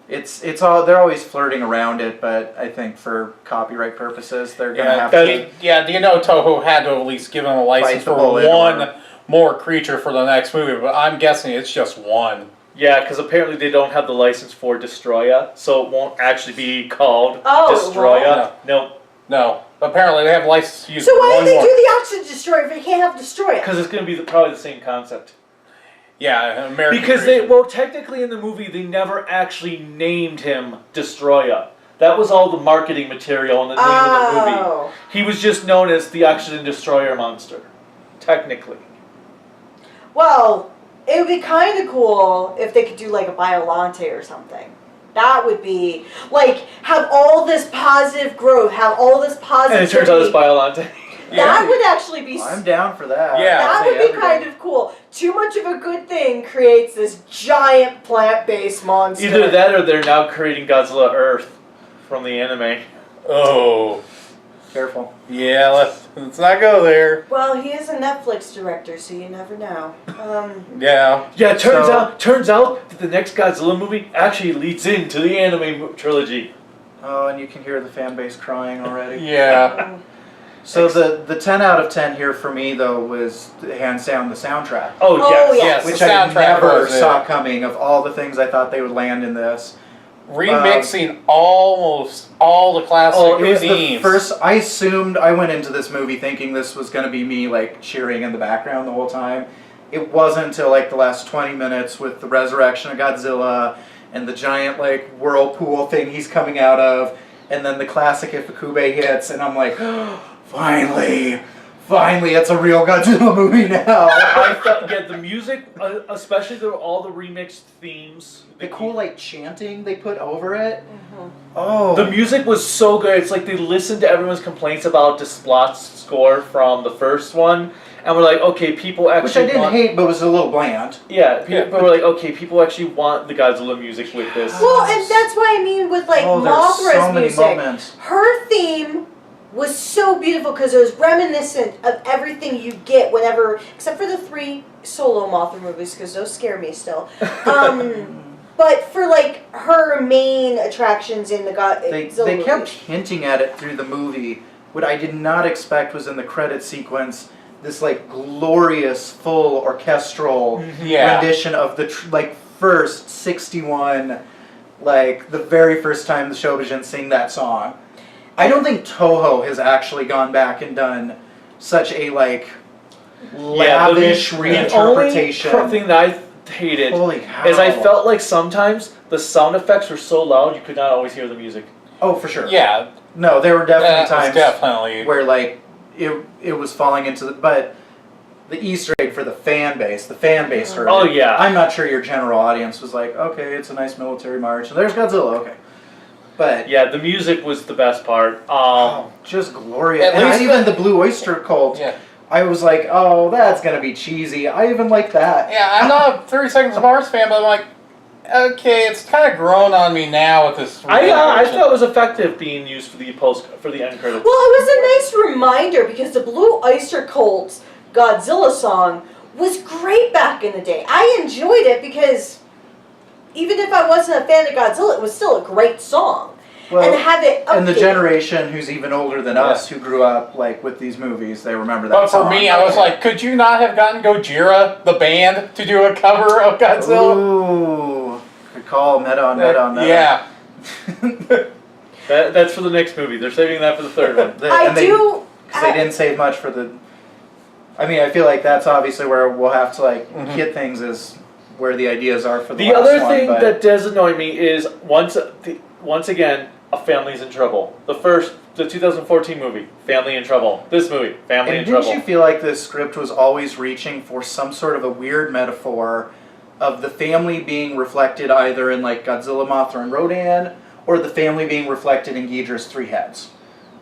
It's all... They're always flirting around it, but I think for copyright purposes, they're going to have to... Do you know Toho had to at least give them a license the for bullet one or- more creature for the next movie? But I'm guessing it's just one. Yeah, because apparently they don't have the license for Destroya, so it won't actually be called Oh, it Destroya. No, No. Apparently they have a license to use So why one did they more. do the Oxygen Destroyer if they can't have Destroyer? because it's going to be probably the same concept. Yeah, an American Because creation. well, technically in the movie they never actually named him Destroya. That was all the marketing material in the name of the movie. Oh. He was just known as the Oxygen Destroyer monster, technically. Well, it would be kind of cool if they could do like a Biolante or something. That would be, like, have all this positive growth, have all this And positivity. it turns out it's Biolante. That would actually be... I'm down for that. Yeah. That would be kind of cool. Too much of a good thing creates this giant plant-based monster. Either that or they're now creating Godzilla Earth from the anime. Oh. Careful. Yeah, let's not go there. Well, he is a Netflix director, so you never know. Yeah. Yeah, it turns So- turns out that the next Godzilla movie actually leads into the anime trilogy. Oh, and you can hear the fan base crying already. Yeah. So the 10 out of 10 here for me, though, was hands down the soundtrack. Oh, Oh, yes. yes. Which the I soundtrack never was it. saw coming of all the things I thought they would land in this. Remixing almost all the classic Oh, It was the themes. first. I assumed I went into this movie thinking this was going to be me like cheering in the background the whole time. It wasn't until like the last 20 minutes with the resurrection of Godzilla and the giant like whirlpool thing he's coming out of, and then the classic Ifukube hits, and I'm like, finally, it's a real Godzilla movie now. I felt, yeah, the music, especially all the remixed themes. The cool like chanting they put over it. Mhm. Oh, The music was so good. It's like they listened to everyone's complaints about Desplot's score from the first one, and we're like, okay, people actually which I didn't hate, but was a little bland. Yeah, but we're like, okay, people actually want the Godzilla music with this. Well, and that's why I mean with like Oh, there's Mothra's so many music, moments. her theme was so beautiful because it was reminiscent of everything you get whenever, except for the 3 solo Mothra movies because those scare me still. But for like her main attractions in the Godzilla They kept movie. hinting at it through the movie. What I did not expect was in the credit sequence this like glorious full orchestral Yeah. rendition of the first 61, like the very first time the Shobijin sing that song. I don't think Toho has actually gone back and done such a like lavish reinterpretation. The only thing that I hated Holy cow. is I felt like sometimes the sound effects were so loud you could not always hear the music. Oh, for sure. Yeah. No, there were definitely That was times definitely. where like it was falling into the, but the Easter egg for the fan base heard Oh, it. yeah. I'm not sure your general audience was like, okay, it's a nice military march, and there's Godzilla, okay. But Yeah, the music was the best part. just glorious. At And least even the Blue Oyster Cult, Yeah. I was like, oh, that's gonna be cheesy. I even like that. Yeah, I'm not a 30 Seconds of Mars fan, but I'm like, okay, it's kind of grown on me now with this. I reiteration. thought it was effective being used for the end credits. Well, it was a nice reminder because the Blue Oyster Cult's Godzilla song was great back in the day. I enjoyed it because even if I wasn't a fan of Godzilla, it was still a great song. Well, and have it updated. and the generation who's even older than us, who grew up like with these movies, they remember that But for song. me, I was like, could you not have gotten Gojira, the band, to do a cover of Godzilla? Ooh, good call, meta on meta on meta. Yeah. That's for the next movie. They're saving that for the third one. I do. Because they didn't save much for the. I mean, I feel like that's obviously where we'll have to like hit things, is where the ideas are for the The last other one, thing but that does annoy me is once again, a family's in trouble. The 2014 movie, family in trouble. This movie, family and in didn't trouble. you feel like this script was always reaching for some sort of a weird metaphor of the family being reflected either in like Godzilla, Mothra, and Rodan, or the family being reflected in Ghidorah's 3 heads?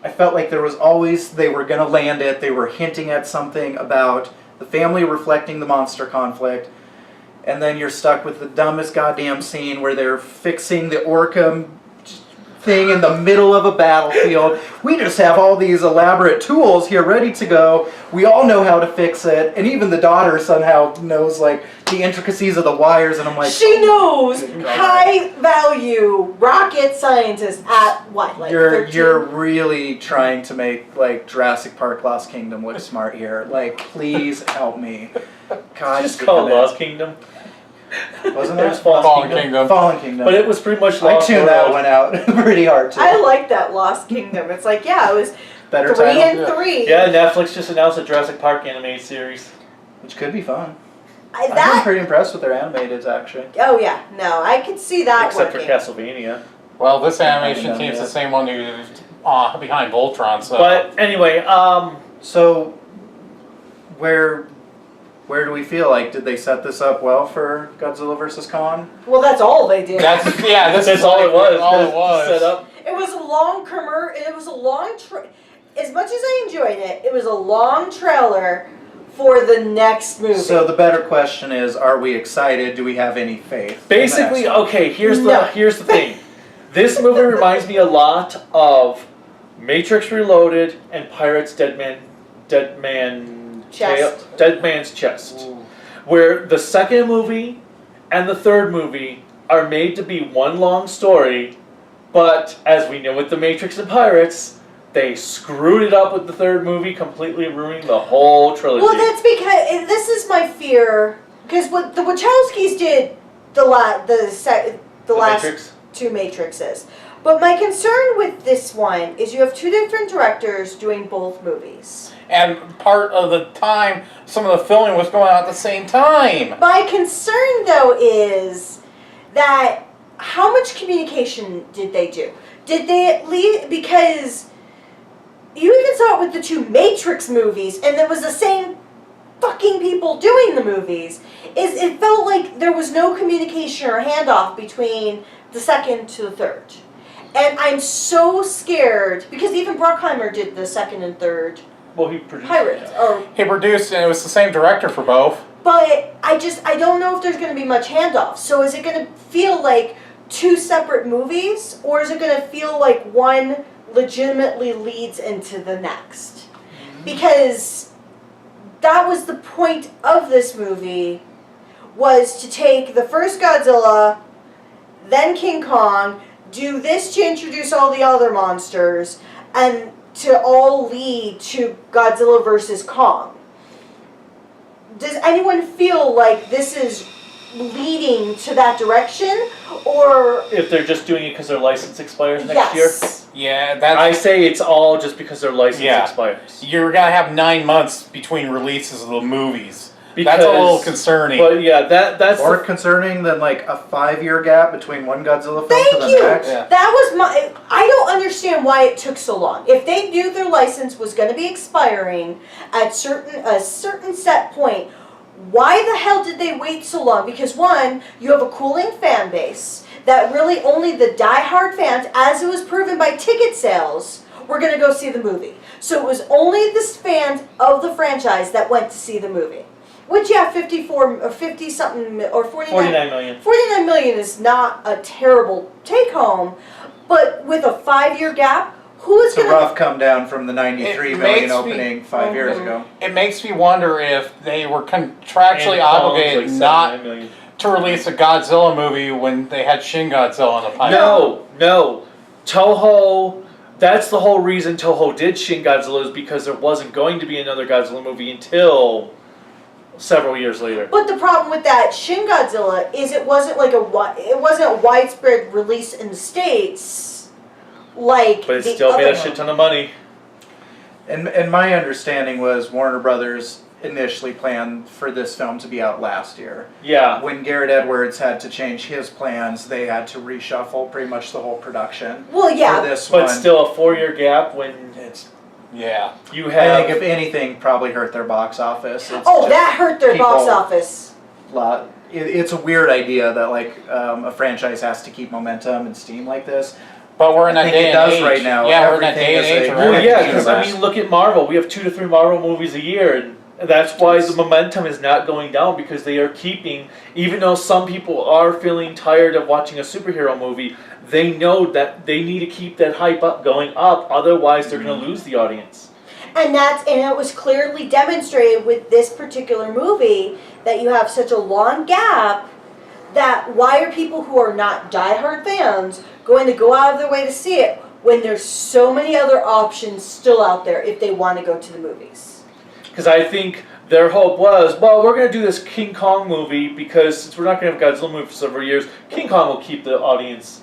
I felt like there was always, they were going to land it, they were hinting at something about the family reflecting the monster conflict, and then you're stuck with the dumbest goddamn scene where they're fixing the orca thing in the middle of a battlefield. We just have all these elaborate tools here ready to go. We all know how to fix it, and even the daughter somehow knows like the intricacies of the wires, and I'm like, She knows good God. high value rocket scientists at what? Like you're 13? you're really trying to make like Jurassic Park Lost Kingdom look smart here. Like, please help me. God, Just call it damn it. Lost Kingdom. Wasn't It was it? Fallen Kingdom. Fallen Kingdom. But it was pretty much I Lost tuned that World. one out pretty hard too. I like that Lost Kingdom. It's like, yeah, it was Better 3 title, and yeah. 3. Yeah, Netflix just announced a Jurassic Park animated series. which could be fun. I- I've been that. pretty impressed with their animateds actually. Oh yeah, no, I could see that Except for working. Castlevania. Well, this animation Yeah. team's the same one who's behind Voltron, so. But anyway, So, where do we feel like, did they set this up well for Godzilla vs. Kong? Well, that's all they did. That's, yeah, this that's is all like it was. All That's it was. Set up. It was a long It was a long. As much as I enjoyed it, it was a long trailer for the next movie. So the better question is, are we excited? Do we have any faith? in the Basically, next one? okay, here's No. the thing. This movie reminds me a lot of Matrix Reloaded and Pirates Dead Man's Chest. Where the second movie and the third movie are made to be one long story, but as we know with the Matrix and Pirates, they screwed it up with the third movie, completely ruining the whole trilogy. Well, that's because this is my fear. Because what the Wachowskis did the last Matrix? 2 Matrixes. But my concern with this one is you have 2 different directors doing both movies. And part of the time, some of the filming was going on at the same time. My concern, though, is that how much communication did they do? Did they at least, because you even saw it with the 2 Matrix movies, and it was the same fucking people doing the movies, it felt like there was no communication or handoff between the second to the third. And I'm so scared, because even Bruckheimer did the second and third Well, he produced Pirates. it. Or, He produced, and it was the same director for both. but I don't know if there's going to be much handoff. So is it going to feel like 2 separate movies, or is it going to feel like one legitimately leads into the next? Because that was the point of this movie, was to take the first Godzilla, then King Kong, do this to introduce all the other monsters, and to all lead to Godzilla versus Kong. Does anyone feel like this is leading to that direction, or If they're just doing it because their license expires next yes? Yeah, that's... year, I say it's all just because their license Yeah. expires. You're going to have 9 months between releases of the movies. Because, That's a little concerning. But yeah, that's More the, concerning than like a 5-year gap between one Godzilla film Thank to the you. next. Yeah. That was my. I don't understand why it took so long. If they knew their license was going to be expiring at a certain set point, why the hell did they wait so long? Because one, you have a cooling fan base that really only the die-hard fans, as it was proven by ticket sales, were going to go see the movie. So it was only the fans of the franchise that went to see the movie. Which, yeah, 54 or 50 something or 49 million. 49 million is not a terrible take home, but with a 5-year gap, who is It's a going to? rough come down from the 93 It million makes me- opening 5 years Mhm. ago. It makes me wonder if they were contractually And Kong's obligated like not 79 million. to release a Godzilla movie when they had Shin Godzilla in the pipeline. No. Toho, that's the whole reason Toho did Shin Godzilla, is because there wasn't going to be another Godzilla movie until several years later. But the problem with that Shin Godzilla is it wasn't like it wasn't a widespread release in the States, like But it the still made other a shit one. ton of money. And my understanding was Warner Brothers initially planned for this film to be out last year. Yeah. When Garrett Edwards had to change his plans, they had to reshuffle pretty much the whole production Well, yeah, for this But one. still a 4-year gap when It's, Yeah. you I have... think if anything, probably hurt their box office. It's oh, just that hurt their box people- office. It's a weird idea that like a franchise has to keep momentum and steam like this. But we're in I that think day it and does age. right now. Yeah, we're in that Everything day and is age. a- where Well, yeah, everything's because I universe. mean, look at Marvel. We have 2 to 3 Marvel movies a year, and that's why the momentum is not going down, because they are keeping, even though some people are feeling tired of watching a superhero movie, they know that they need to keep that hype up, going up, otherwise they're going to lose the audience. And it was clearly demonstrated with this particular movie that you have such a long gap, that why are people who are not diehard fans going to go out of their way to see it when there's so many other options still out there if they want to go to the movies? Because I think their hope was, well, we're going to do this King Kong movie, because since we're not going to have Godzilla movie for several years, King Kong will keep the audience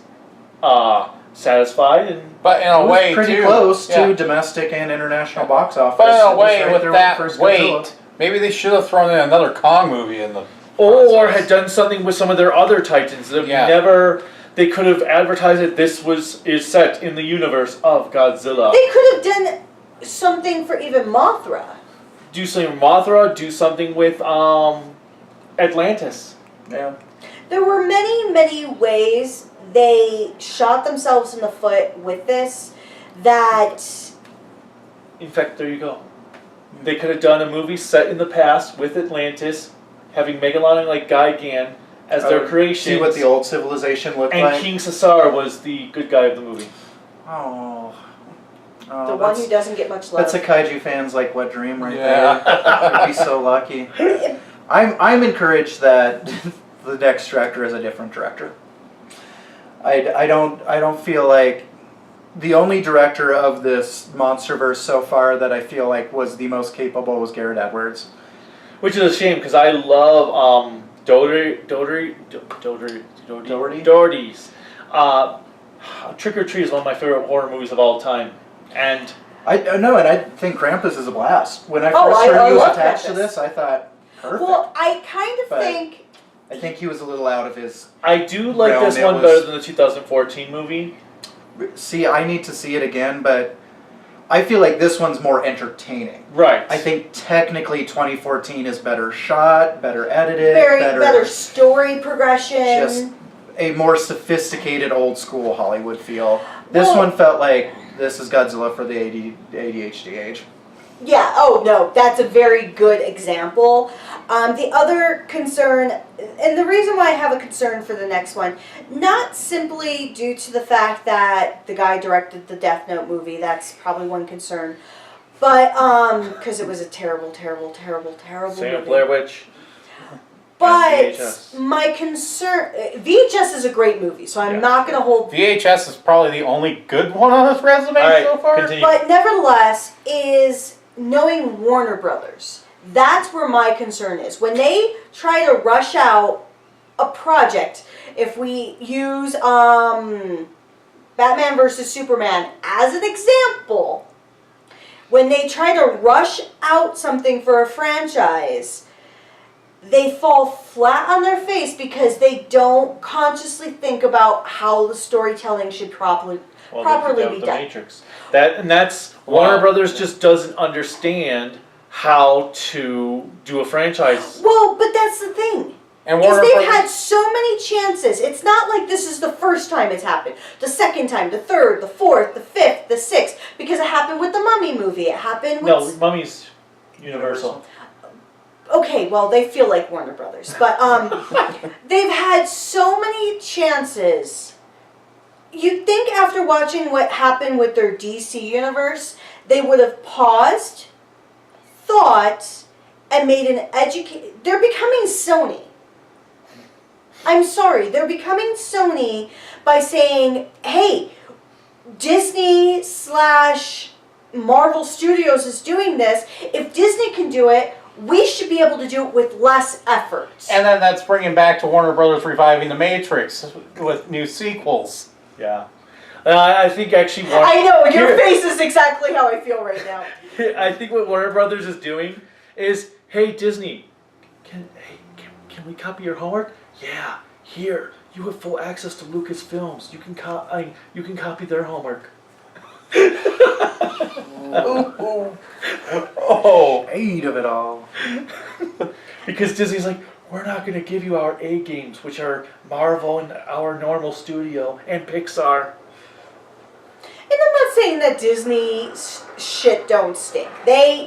satisfied. And But in It a was way, pretty too, close yeah. to domestic and international box office. But in It a was way, right with there that first weight, Godzilla. maybe they should have thrown in another Kong movie in the or process. had done something with some of their other titans that have Yeah. never. They could have advertised that this is set in the universe of Godzilla. They could have done something for even Mothra. Do something with Mothra. Do something with Atlantis. Yeah. There were many ways they shot themselves in the foot with this that In fact, there you go. They could have done a movie set in the past with Atlantis, having Megalon and like Gigan as their creation. See what the old civilization looked and like. King Caesar was the good guy of the movie. Oh, the one who doesn't get much love. that's a kaiju fan's like wet dream right Yeah. there. I'd be so lucky. I'm encouraged that the next director is a different director. I don't feel like the only director of this MonsterVerse so far that I feel like was the most capable was Garrett Edwards. Which is a shame, because I love Doherty's. Trick or Treat is one of my favorite horror movies of all time. And I think Krampus is a blast. When I Oh, first I heard he was love attached to Krampus. this, I thought, perfect. Well, I kind of But- think I think he was a little out of his. I do like realm. this It one was- better than the 2014 movie. See, I need to see it again, but I feel like this one's more entertaining. Right. I think technically 2014 is better shot, better edited, better story progression. just a more sophisticated old school Hollywood feel. This Well- one felt like this is Godzilla for the ADHD age. Yeah, oh no, that's a very good example. The other concern, and the reason why I have a concern for the next one, not simply due to the fact that the guy directed the Death Note movie, that's probably one concern, but, because it was a terrible Same movie. Blair Witch. But VHS. my concern, VHS is a great movie, so I'm Yeah. not going to hold. VHS is probably the only good one on this resume All right, so far. continue. But nevertheless, is knowing Warner Brothers. That's where my concern is. When they try to rush out a project, if we use Batman versus Superman as an example, when they try to rush out something for a franchise, they fall flat on their face because they don't consciously think about how the storytelling should properly They be the done. Matrix. That's Warner Brothers just doesn't understand how to do a franchise. Well, but that's the thing. And Is Warner they've Brothers- had so many chances. It's not like this is the first time it's happened. The second time, the third, the fourth, the fifth, the sixth. Because it happened with the Mummy movie. It happened with... No, Mummy's Universal. Okay, well, they feel like Warner Brothers. But they've had so many chances. You'd think after watching what happened with their DC universe, they would have paused, thought, and made an They're becoming Sony. I'm sorry, they're becoming Sony by saying, hey, Disney / Marvel Studios is doing this. If Disney can do it, we should be able to do it with less effort. And then that's bringing back to Warner Brothers reviving The Matrix with new sequels. Yeah. I think actually I know, your face is exactly how I feel right now. I think what Warner Brothers is doing is, hey Disney, can we copy your homework? Yeah, here, you have full access to Lucasfilms. You can copy their homework. Oh, 8 of it all. Because Disney's like, we're not going to give you our A games, which are Marvel and our normal studio and Pixar. And I'm not saying that Disney shit don't stink. They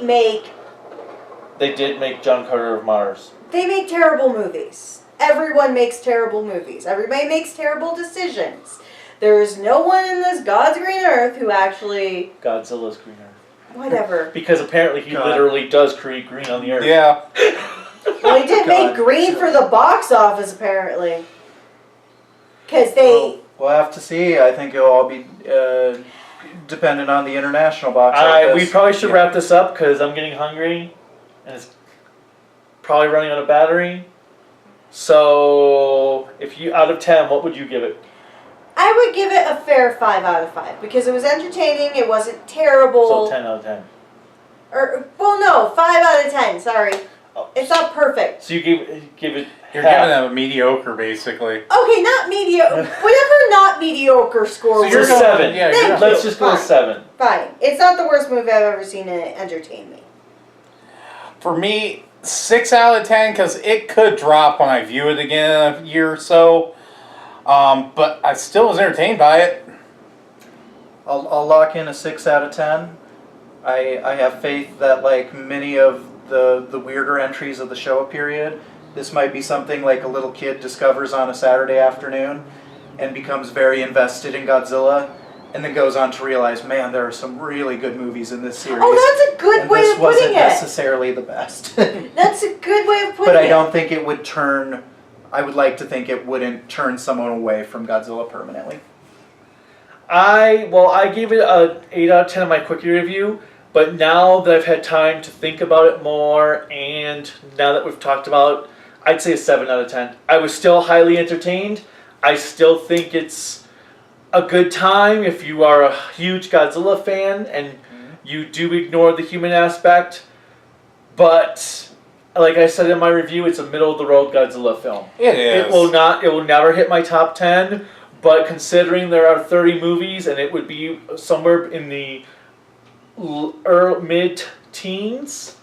They did make John Carter of Mars. make terrible movies. Everyone makes terrible movies. Everybody makes terrible decisions. There is no one in this God's green earth who actually... Godzilla's Green Earth. Whatever. Because apparently he God. literally does create green on the earth. yeah. Well, he did make God. green for the box office, apparently. Because they... We'll have to see. I think it'll all be dependent on the international box office. We probably should wrap this up because I'm getting hungry and it's probably running out of battery. So, if you out of 10, what would you give it? I would give it a fair 5 out of 5 because it was entertaining. It wasn't terrible. So 10 out of 10. Well, no, 5 out of 10. Sorry, Oh. it's not perfect. So you give it You're half. giving them a mediocre, basically. Okay, not mediocre. Whatever not mediocre score So was. you're going- 7. Yeah, Thank you're you. Let's just go with Fine. 7. Fine. It's not the worst movie I've ever seen and it entertained me. For me, 6 out of 10 because it could drop when I view it again in a year or so. But I still was entertained by it. I'll lock in a 6 out of 10. I have faith that, like many of the weirder entries of the Showa period, this might be something like a little kid discovers on a Saturday afternoon and becomes very invested in Godzilla, and then goes on to realize, man, there are some really good movies in this series. Oh, that's a good and way this of putting wasn't it. necessarily the best. That's a good way of putting But it. I don't think it would turn. I would like to think it wouldn't turn someone away from Godzilla permanently. I gave it a 8 out of 10 in my quickie review, but now that I've had time to think about it more, and now that we've talked about it, I'd say a 7 out of 10. I was still highly entertained. I still think it's a good time if you are a huge Godzilla fan and you do ignore the human aspect, but like I said in my review, it's a middle of the road Godzilla film. It is. It will never hit my top 10, but considering there are 30 movies and it would be somewhere in the mid-teens,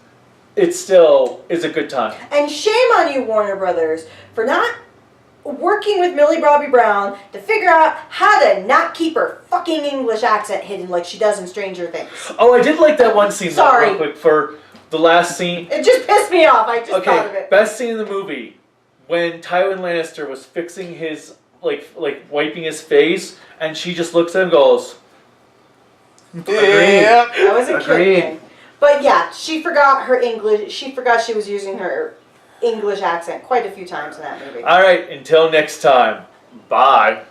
it still is a good time. And shame on you, Warner Brothers, for not working with Millie Bobby Brown to figure out how to not keep her fucking English accent hidden like she does in Stranger Things. Oh, I did like that one scene though, Sorry. real quick, for the last scene. It just pissed me off. I just thought of Okay, it. best scene in the movie, when Tywin Lannister was fixing his, like wiping his face, and she just looks at him and goes, Yep. That was a Agreed. kid thing. But yeah, she forgot her English. She forgot she was using her English accent quite a few times in that movie. alright, until next time, bye.